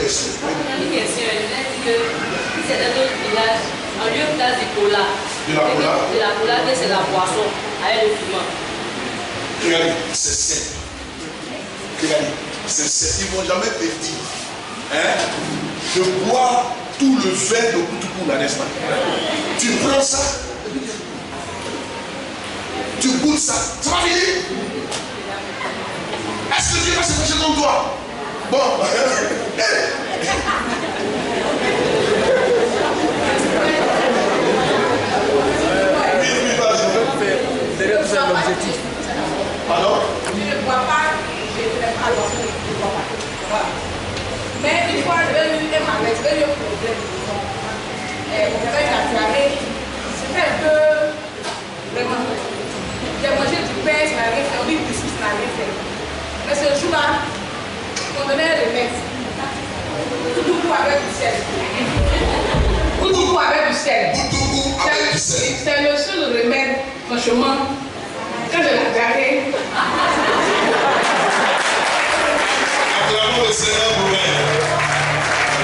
S1: question.
S7: On a une question. Il a dit que si c'est dans d'autres villages, en lieu de place du cola,
S1: de la
S7: cola, c'est la boisson avec le piment.
S1: Regardez, c'est simple. Regardez, c'est simple. Ils ne vont jamais te dire de boire tout le vin de Koutougou, là, n'est-ce pas? Tu prends ça, tu goûtes ça, ça va finir. Est-ce que Dieu va se fâcher contre toi? Bon. Oui, vas-y.
S3: Derrière tout ça, l'objectif.
S1: Pardon?
S8: Je ne bois pas, je ne fais pas attention, je ne bois pas. Voilà. Mais une fois, je vais lui dire ma mère, je vais lui poser une question. Mon frère a diarrhée, c'était un peu vraiment. J'ai mangé du pain, ça n'a rien fait, on dit du biscuit, ça n'a rien fait. Mais ce jour-là, on donnait un remède. Koutougou avec du sel. Koutougou avec du sel.
S1: Koutougou avec du sel.
S8: C'est le seul remède, franchement, quand je l'ai diarrhée.
S1: Acclamons le Seigneur pour elle.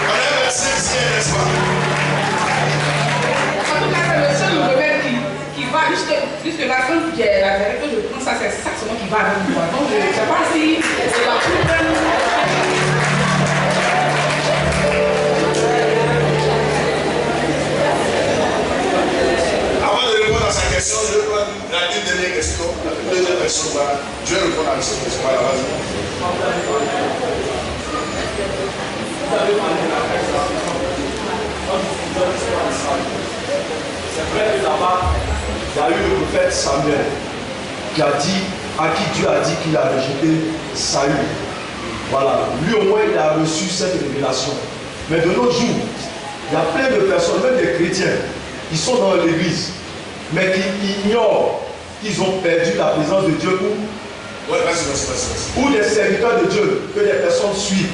S1: On est verset 5, n'est-ce pas?
S8: En tout cas, c'est le seul remède qui va jusque là, quand j'ai la diarrhée, que je prends ça, c'est ça seulement qui va avec moi. Donc, je ne sais pas si c'est la plus bonne.
S1: Avant de répondre à sa question, je vais prendre la dernière question. La deuxième question, je vais répondre à cette question. Voilà, vas-y.
S9: C'est vrai que là-bas, il y a eu le prophète Samuel à qui Dieu a dit qu'il a rejeté Saül. Voilà, lui au moins il a reçu cette révélation. Mais de nos jours, il y a plein de personnes, même des chrétiens, qui sont dans l'église, mais qui ignorent qu'ils ont perdu la présence de Dieu ou des serviteurs de Dieu que des personnes suivent,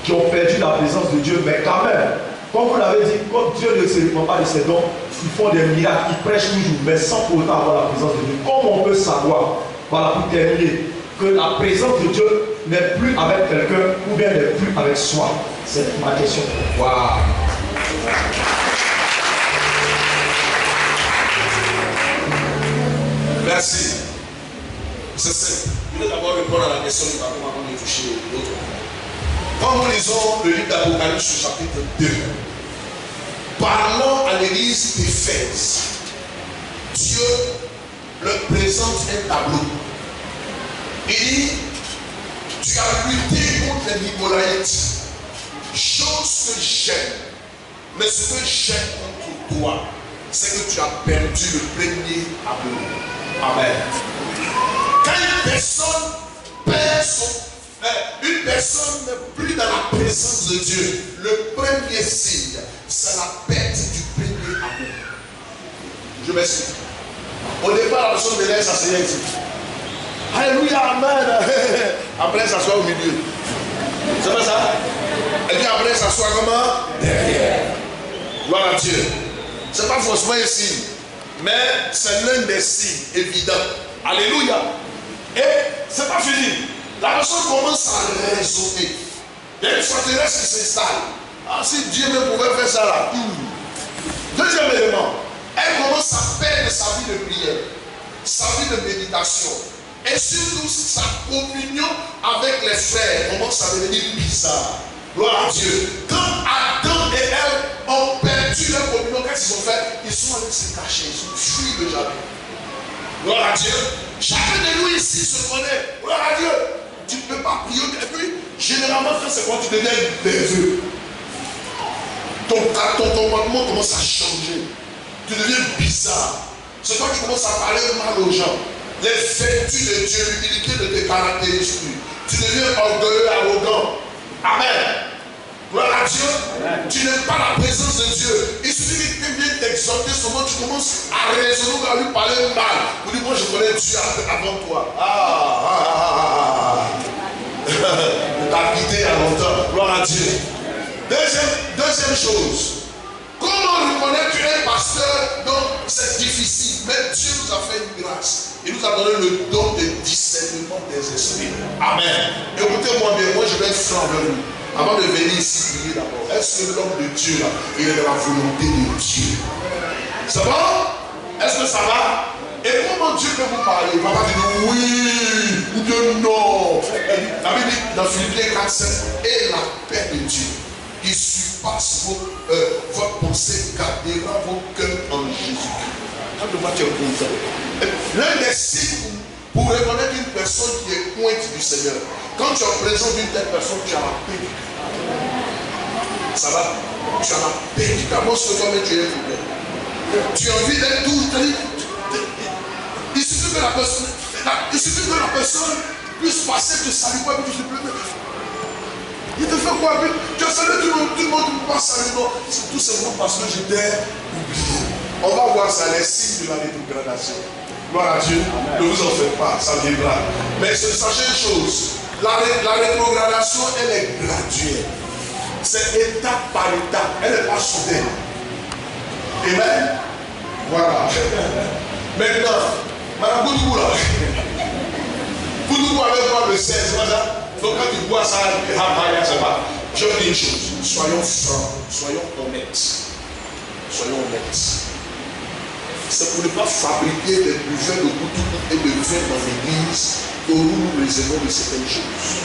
S9: qui ont perdu la présence de Dieu, mais quand même, comme vous l'avez dit, comme Dieu ne se répand pas de ses dons, ils font des miracles, ils prêchent toujours, mais sans pour autant avoir la présence de Dieu. Comment on peut savoir, voilà, pour terminer, que la présence de Dieu n'est plus avec quelqu'un ou bien n'est plus avec soi? C'est ma question.
S1: Waouh! Merci. C'est simple. Je vais d'abord répondre à la question du papa avant de toucher l'autre. Quand nous lisons le livre d'Apocalypse, chapitre 2, parlant à l'église d'Éphèse, Dieu leur présente un tableau. Il dit, tu as lutté contre les Nicolaïtes, chose que j'aime. Mais ce que j'ai contre toi, c'est que tu as perdu le premier amour. Amen. Quand une personne perd une personne n'est plus dans la présence de Dieu, le premier signe, c'est la perte du premier amour. Je m'explique. Au départ, la personne venait s'asseoir ici. Alléluia, amen. Après, elle s'assoit au milieu. C'est pas ça? Et puis après, elle s'assoit comment? Derrière. Gloire à Dieu. Ce n'est pas forcément un signe, mais c'est l'un des signes évidents. Alléluia. Et ce n'est pas fini. La personne commence à raisonner. Il y a une forteresse qui s'installe. Ah, si Dieu me pouvait faire ça là. Deuxième élément, elle commence à perdre sa vie de prière, sa vie de méditation. Et surtout, sa communion avec les frères commence à devenir bizarre. Gloire à Dieu. Quand Adam et Ève ont perdu leur communion, qu'est-ce qu'ils ont fait? Ils sont allés se cacher, ils ont fui le jardin. Gloire à Dieu. Chacun de nous ici se connaît. Gloire à Dieu. Tu ne peux pas prier. Et puis, généralement, c'est quand tu deviens nerveux. Ton comportement commence à changer. Tu deviens bizarre. C'est toi qui commences à parler mal aux gens. Les vertus de Dieu, l'humilité ne te caractérise plus. Tu deviens orgueilleux, arrogant. Amen. Gloire à Dieu. Amen. Tu n'aimes pas la présence de Dieu. Il suffit que quelqu'un vienne t'exhorter seulement, tu commences à raisonner, à lui parler mal. Vous dites, moi je connais Dieu avant toi. T'as quitté il y a longtemps. Gloire à Dieu. Deuxième chose. Comment reconnaître un pasteur dont c'est difficile? Mais Dieu nous a fait une grâce. Il nous a donné le don de discernement des esprits. Amen. Écoutez-moi bien, moi je vais être franc avec vous. Avant de venir ici prier d'abord, est-ce que l'homme de Dieu là, il est dans la volonté de Dieu? C'est bon? Est-ce que ça va? Et comment Dieu peut vous parler? Il va pas dire oui ou bien non. La Bible dit dans Philippiens 4:7, et la paix de Dieu qui surpasse votre pensée gardera vos cœurs en Jésus-Christ. Quand tu vois, tu es content. L'un des signes pour reconnaître une personne qui est pointe du Seigneur, quand tu es en présence d'une telle personne, tu as la paix du cœur. Ça va? Tu as la paix du cœur. Moi, ce que toi, mais tu es un problème. Tu as envie d'être tout. Il suffit que la personne puisse passer, te saluer, puis tu te plais. Il te fait quoi? Tu as salué tout le monde, tu ne peux pas saluer. Non, c'est tout simplement parce que j'étais oublié. On va voir ça, les signes de la rétrogradation. Gloire à Dieu. Amen. Ne vous en faites pas, ça viendra. Mais sachez une chose, la rétrogradation, elle est graduelle. C'est étape par étape. Elle n'est pas soudaine. Amen. Voilà. Maintenant, Madame Boudougou là. Boudougou avait voir le 16, c'est pas ça? Donc quand tu vois ça, c'est pas. Je dis une chose, soyons francs, soyons honnêtes. Soyons honnêtes. C'est pour ne pas fabriquer des buvets de Boudougou et de vin dans l'église où nous raisonnons de certaines choses.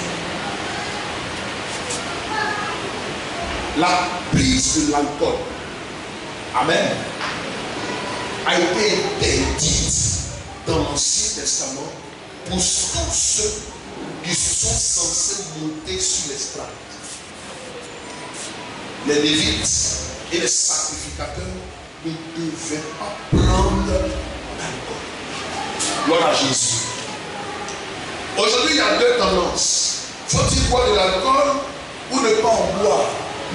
S1: La prise de l'alcool, amen, a été interdite dans l'Ancien Testament pour tous ceux qui sont censés monter sur l'estrade. Les Lévites et les sacrificateurs ne devaient pas prendre l'alcool. Gloire à Jésus. Aujourd'hui, il y a deux tendances. Faut-il boire de l'alcool ou ne pas en boire?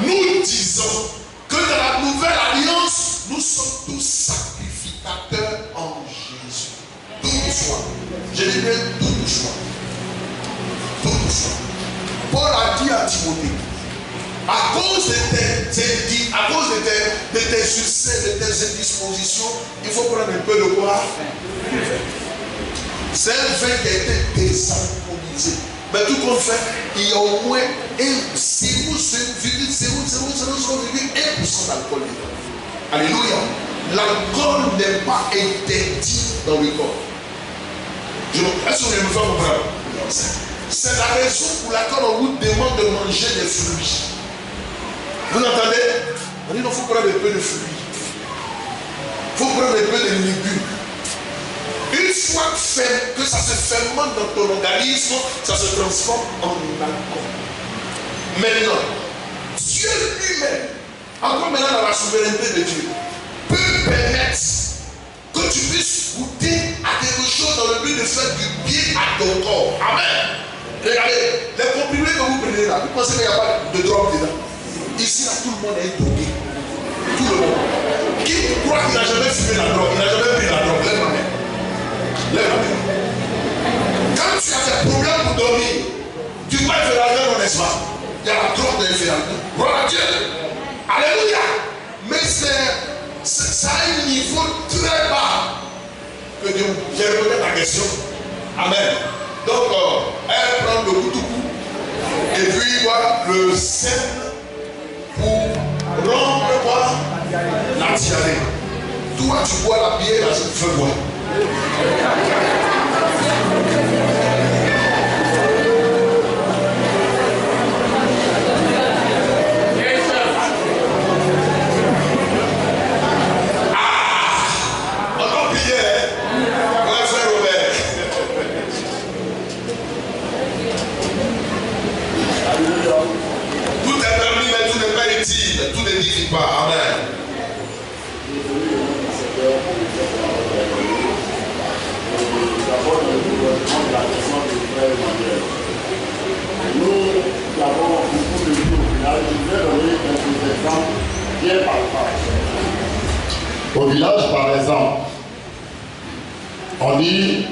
S1: Nous disons que dans la nouvelle alliance, nous sommes tous sacrificateurs en Jésus. Toutefois, je dis bien toutefois. Toutefois. Paul a dit à Timothée, à cause de tes succès, de tes indispositions, il faut prendre un peu de quoi? C'est un vin qui a été désalcoolisé. Mais tout compte fait, il y a au moins 0,1% d'alcool dedans. Alléluia. L'alcool n'est pas interdit dans le corps. Est-ce que vous me faites comprendre? C'est la raison pour laquelle on vous demande de manger des fruits. Vous entendez? On dit non, il faut prendre un peu de fruits. Il faut prendre un peu de légumes. Une fois que ça se fermente dans ton organisme, ça se transforme en alcool. Maintenant, Dieu lui-même encore maintenant dans la souveraineté de Dieu, peut permettre que tu puisses goûter à quelque chose dans le but de faire du bien à ton corps. Amen. Regardez, les comprimés que vous prenez là, vous pensez qu'il n'y a pas de drogue dedans? Ici, là, tout le monde est drogué. Tout le monde. Qui croit qu'il n'a jamais fumé la drogue, il n'a jamais pris la drogue? Lève la main. Lève la main. Quand tu as des problèmes pour dormir, tu peux faire la main, n'est-ce pas? Il y a la drogue de l'infidélité. Voilà Dieu. Alléluia. Mais ça a un niveau très bas. Que Dieu, j'ai répondu à ta question. Amen. Donc, elle prend le koutoukou et puis voilà, le sel pour rompre quoi? La diarrhée. Toi, tu bois la bière, là, je te fais boire. Tout n'édifie pas. Amen.
S10: Nous avons beaucoup de choses au village. Je vais donner quelques exemples bien palpables. Au village, par exemple, on dit,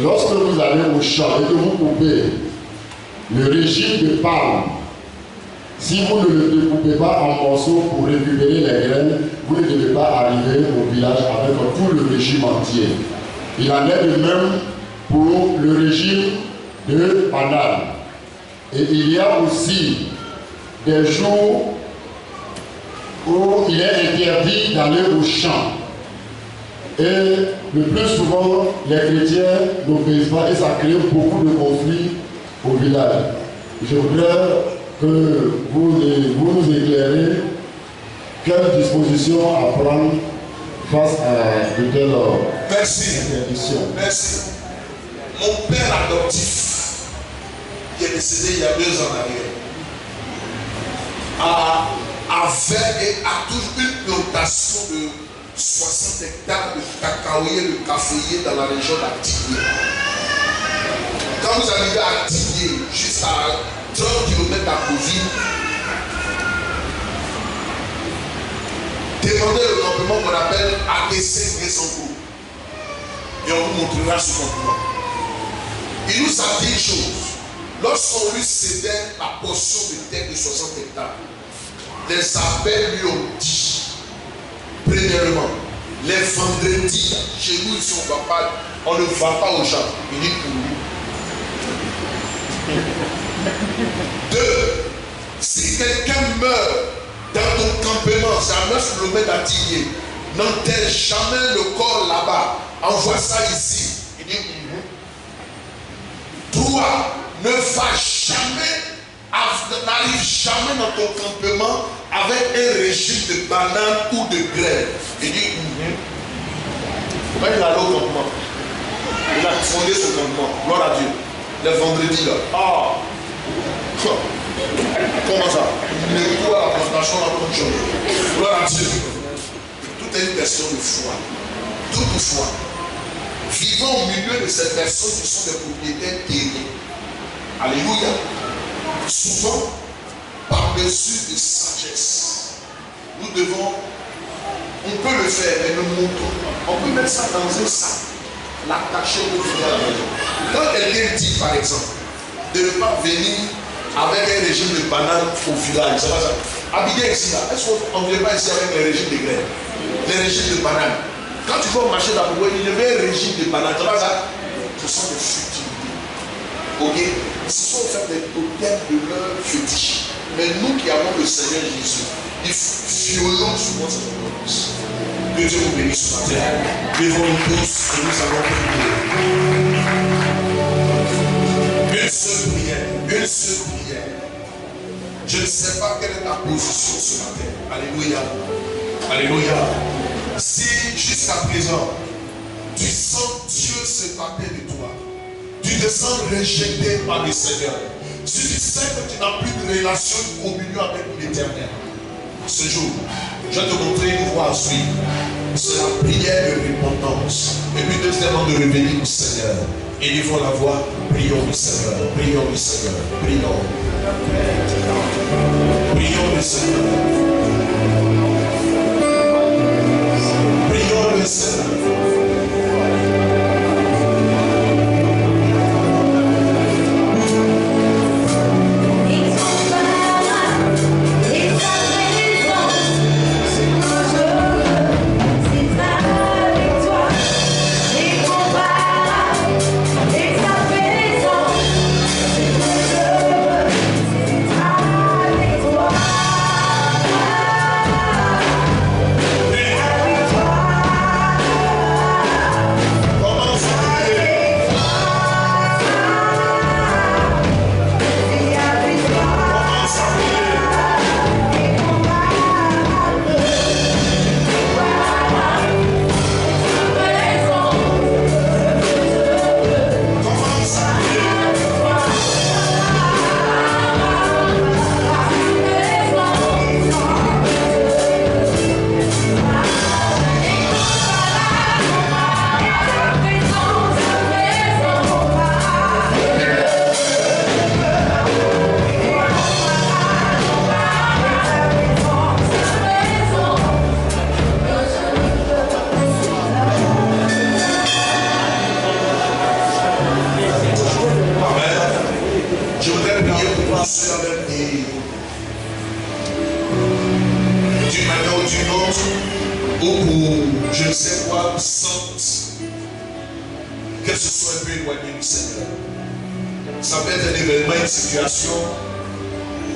S10: lorsque vous allez au champ et que vous coupez le régime de palme, si vous ne le découpez pas en morceaux pour récupérer les graines, vous ne devez pas arriver au village avec tout le régime entier. Il en est de même pour le régime de banane. Et il y a aussi des jours où il est interdit d'aller au champ. Et le plus souvent, les chrétiens n'obéissent pas et ça crée beaucoup de conflits au village. Je voudrais que vous nous éclairez quelles dispositions à prendre face à de telles interdictions.
S1: Merci. Mon père adoptif, qui est décédé il y a 2 ans en arrière, avait et a toujours une plantation de 60 hectares de cacaoyer, de caféier dans la région d'Actigné. Quand vous arrivez à Actigné, juste à 30 km à Coville, demandez le campement qu'on appelle ADC Gressancourt. Et on vous montrera ce campement. Il nous a dit une chose. Lorsqu'on lui cédait la portion de terre de 60 hectares, les abeilles lui ont dit, premièrement, les vendredis, chez nous ici on ne va pas aux gens. Il dit pour lui. 2. Si quelqu'un meurt dans ton campement, c'est à 9 km d'Attigné, n'enterre jamais le corps là-bas, envoie ça ici. Il dit 3. Ne va jamais, n'arrive jamais dans ton campement avec un régime de banane ou de graines. Il dit quand il allait au campement, il a fondé ce campement, gloire à Dieu, les vendredis là. Ah! Comment ça? Il ne voit la plantation à autre chose. Gloire à Dieu. Tout est une question de foi. Toutefois, vivant au milieu de ces personnes qui sont des propriétaires terribles. Alléluia. Souvent, par-dessus de sagesse, nous devons, on peut le faire, mais nous montrons. On peut mettre ça dans un sac, l'attacher au final à la maison. Quand quelqu'un dit, par exemple, de ne pas venir avec un régime de banane au village, ça va ça. Habiter ici, là, est-ce qu'on ne vient pas ici avec les régimes de graines, les régimes de banane? Quand tu vas au marché d'Aboué, il y avait un régime de banane, ça va ça. Ce sont des futilités. Ok? Ce sont fait des totems de leur fétiche. Mais nous qui avons le Seigneur Jésus, nous violons souvent cette promesse. Que Dieu vous bénisse ce matin. Levons-nous tous et nous allons prier. Une seule prière. Une seule prière. Je ne sais pas quelle est ta position ce matin. Alléluia. Alléluia. Si jusqu'à présent, tu sens Dieu s'évader de toi, tu te sens rejeté par le Seigneur, si tu sais que tu n'as plus de relation, de communion avec l'Éternel, ce jour, je vais te montrer une voie à suivre. C'est la prière de repentance. Et puis deuxièmement, de revenir au Seigneur. Élevons la voix, prions le Seigneur, prions le Seigneur, prions. Prions le Seigneur. Prions le Seigneur.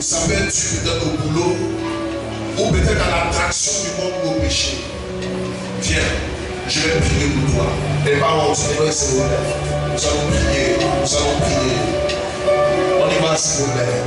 S1: Ça peut être peut-être au boulot ou peut-être à l'attraction du monde ou au péché. Viens, je vais prier pour toi. Les parents, nous allons prier, nous allons prier. On y va, s'il vous plaît.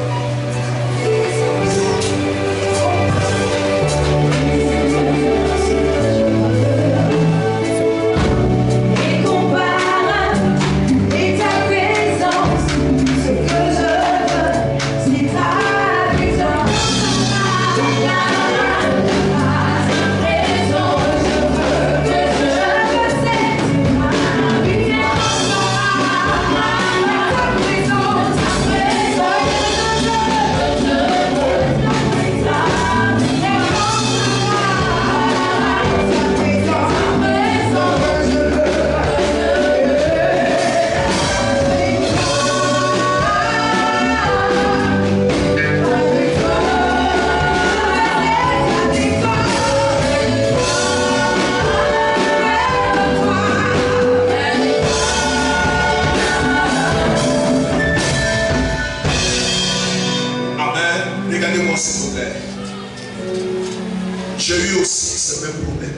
S1: J'ai eu aussi ce même problème.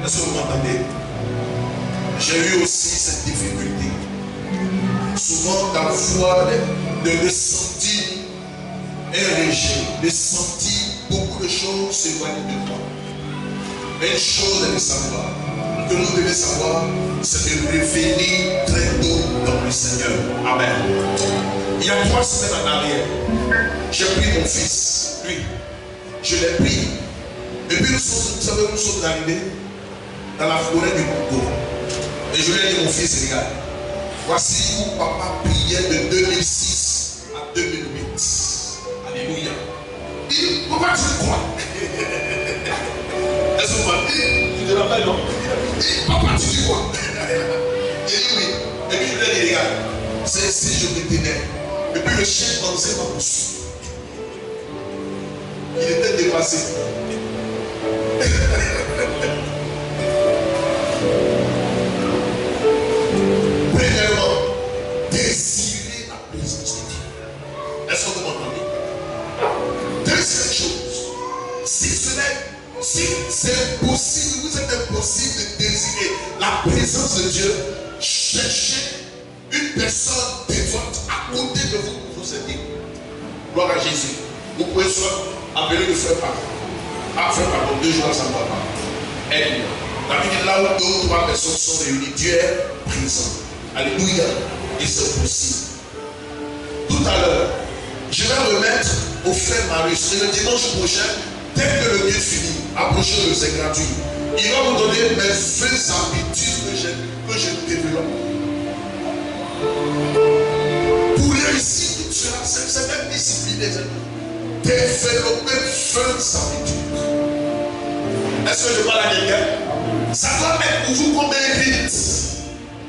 S1: Est-ce que vous m'entendez? J'ai eu aussi cette difficulté. Souvent, d'avoir de ressentir un rejet, de sentir beaucoup de choses s'éloigner de toi. Mais une chose est de savoir, que nous devons savoir, c'est de revenir très tôt dans le Seigneur. Amen. Il y a 3 semaines en arrière, j'ai pris mon fils, lui, je l'ai pris. Et puis nous sommes arrivés dans la forêt du Congo. Et je lui ai dit, mon fils, regarde, voici où papa priait de 2006 à 2008. Alléluia. Il dit, papa, tu dis quoi? Est-ce que vous m'avez dit? Tu te rappelles, non? Il dit, papa, tu dis quoi? Il dit oui. Et puis je lui ai dit, regarde, c'est si je me tenais. Et puis le chien commençait à poursuivre. Il était dépassé. Premièrement, désirer la présence de Dieu. Est-ce que vous m'entendez? Deuxième chose, si c'est impossible, vous êtes impossible de désirer la présence de Dieu, cherchez une personne dévote à côté de vous pour vous aider. Gloire à Jésus. Vous pouvez soit appeler le frère pardon. Ah, frère pardon, 2 jours ça ne va pas. Aide-moi. La Bible dit là où 2 ou 3 personnes sont réunies, Dieu est présent. Alléluia. Et c'est possible. Tout à l'heure, je vais remettre au frère Marius. Et le dimanche prochain, dès que le Dieu finit, approchez-le, c'est gratuit. Il va vous donner mes 20 habitudes que je développe. Pour réussir tout cela, c'est même discipliné. Développer 20 habitudes. Est-ce que je parle à quelqu'un? Ça doit être pour vous comme un rite,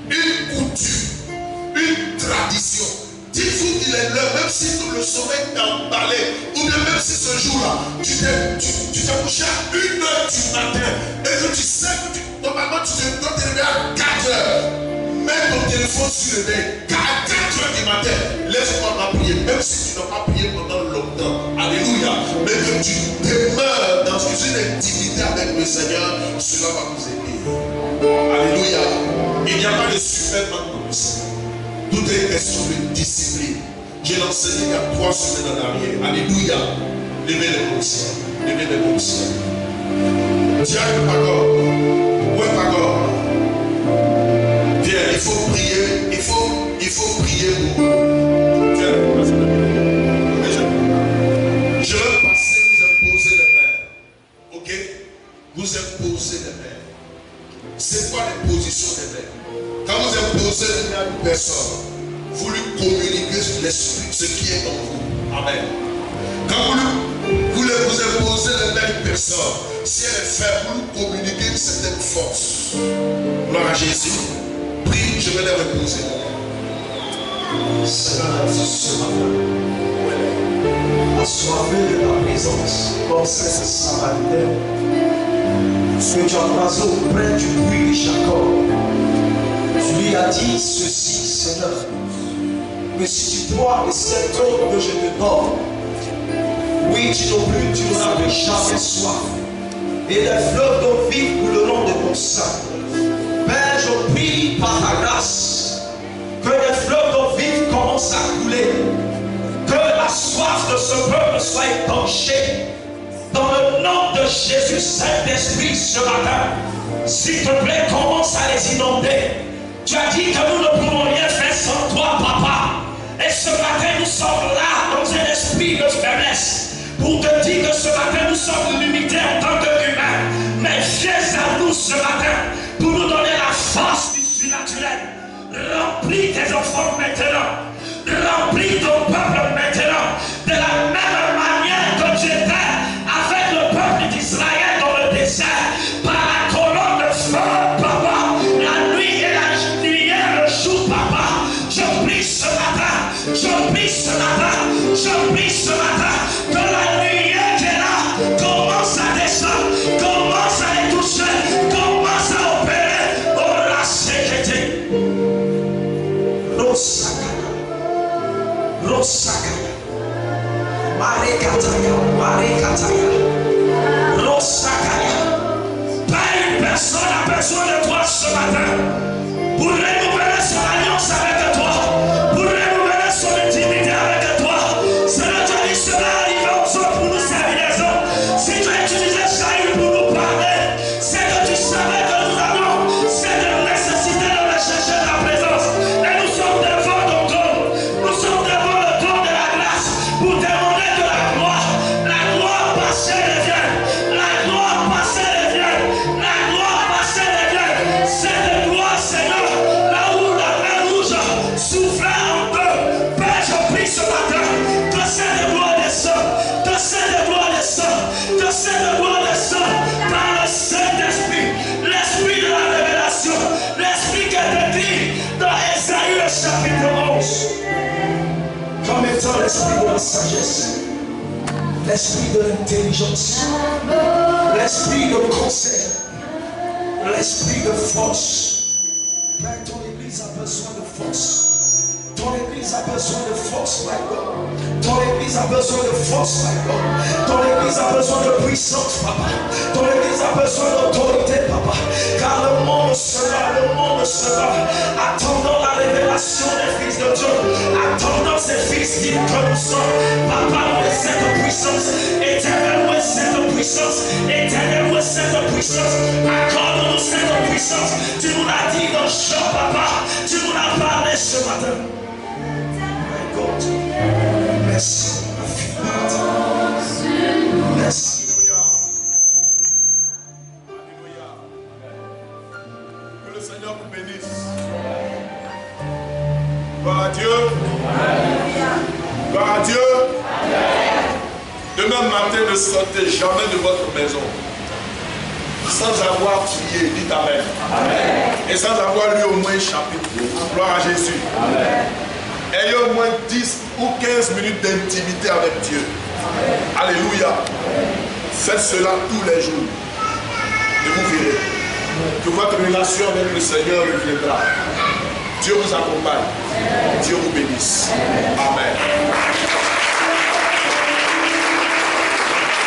S1: une coutume, une tradition. Dites-vous qu'il est l'heure, même si le sommeil t'a emballé, ou bien même si ce jour-là, tu t'es couché à 1h du matin, et que tu sais que normalement tu dois te lever à 4h. Mets ton téléphone sur le nez, à 4h du matin, laisse-moi ma prier, même si tu n'as pas prié pendant longtemps. Alléluia. Mais que tu demeures dans une intimité avec le Seigneur, cela va vous aider. Alléluia. Il n'y a pas de superman dans le Seigneur. Tout est une question de discipline. J'ai enseigné il y a 3 semaines en arrière. Alléluia. Levez les mains au ciel. Levez les mains au ciel. Tiens, Pagor. Ouais, Pagor. Viens, il faut prier. Il faut prier pour vous. Viens. Je vais passer, vous imposer les mains. Ok? Vous imposez les mains. C'est quoi les positions des mains? Quand vous imposez les mains à une personne, vous lui communiquez l'esprit, ce qui est en vous. Amen. Quand vous imposez les mains à une personne, si elle est faible, vous lui communiquez une certaine force. Gloire à Jésus. Prie, je vais les reposer.
S9: Seigneur, ce matin, assoiffé de ta présence, comme c'est ce Samaritain, ce que tu as placé auprès du puits de Jacob. Tu lui as dit ceci, Seigneur, que si tu bois de cette eau que je te donne, oui, tu non plus, tu n'auras jamais soif. Et des fleuves d'eau vive couleront de ton sein. Père, je prie par ta grâce que des fleuves d'eau vive commencent à couler. Que la soif de ce peuple soit étanchée. Dans le nom de Jésus, Saint-Esprit, ce matin, s'il te plaît, commence à les inonder. Tu as dit que nous ne pouvons rien faire sans toi, Papa. Et ce matin, nous sommes là dans un esprit de faiblesse pour te dire que ce matin, nous sommes limités en tant qu'humains. Mais viens à nous ce matin pour nous donner la force du surnaturel. Remplis tes enfants maintenant. Remplis ton peuple maintenant. De la même manière que tu étais avec le peuple d'Israël dans le désert, par la colonne de feu, Papa, la nuit et la lumière, le jour, Papa. Je prie ce matin, je prie ce matin, je prie ce matin, que la lumière qui est là commence à descendre, commence à les toucher, commence à opérer. Oh la sécurité. Rosakaya, Rosakaya, Marekataya, Marekataya, Rosakaya. Pas une personne a besoin de toi ce matin pour renouveler son alliance avec toi, pour renouveler son intimité avec toi. Seigneur, tu as dit cela arrive aux autres pour nous servir les autres. Si tu as utilisé Saül pour nous parler, c'est que tu savais que nous avons cette nécessité de rechercher ta présence. Et nous sommes devant ton trône, nous sommes devant le trône de la grâce pour demander de la gloire passée revienne, la gloire passée revienne, la gloire passée revienne. Cette gloire, Seigneur, là où la main rouge soufflait un peu, Père, je prie ce matin que cette gloire descende, que cette gloire descende, que cette gloire descende par le Saint-Esprit, l'esprit de la révélation, l'esprit qui est écrit dans Ésaïe chapitre 11. Comme étant l'esprit de la sagesse, l'esprit de l'intelligence, l'esprit de conseil, l'esprit de force. Père, ton église a besoin de force. Ton église a besoin de force, my God. Ton église a besoin de force, my God. Ton église a besoin de puissance, Papa. Ton église a besoin d'autorité, Papa. Car le monde sera, attendant la révélation des fils de Dieu, attendant ces fils dignes que nous sommes. Papa, où est cette puissance? Éternel, où est cette puissance? Éternel, où est cette puissance? Accorde-nous cette puissance. Tu nous l'as dit dans Jean, Papa. Tu nous l'as parlé ce matin. My God, merci. Merci.
S1: Gloire à Dieu. Gloire à Dieu. Demain matin, ne sortez jamais de votre maison sans avoir prié. Dites Amen. Amen. Et sans avoir lu au moins un chapitre. Gloire à Jésus. Amen. Ayez au moins 10 ou 15 minutes d'intimité avec Dieu. Amen. Alléluia. Faites cela tous les jours. Et vous verrez que votre relation avec le Seigneur reviendra. Dieu vous accompagne. Dieu vous bénisse. Amen.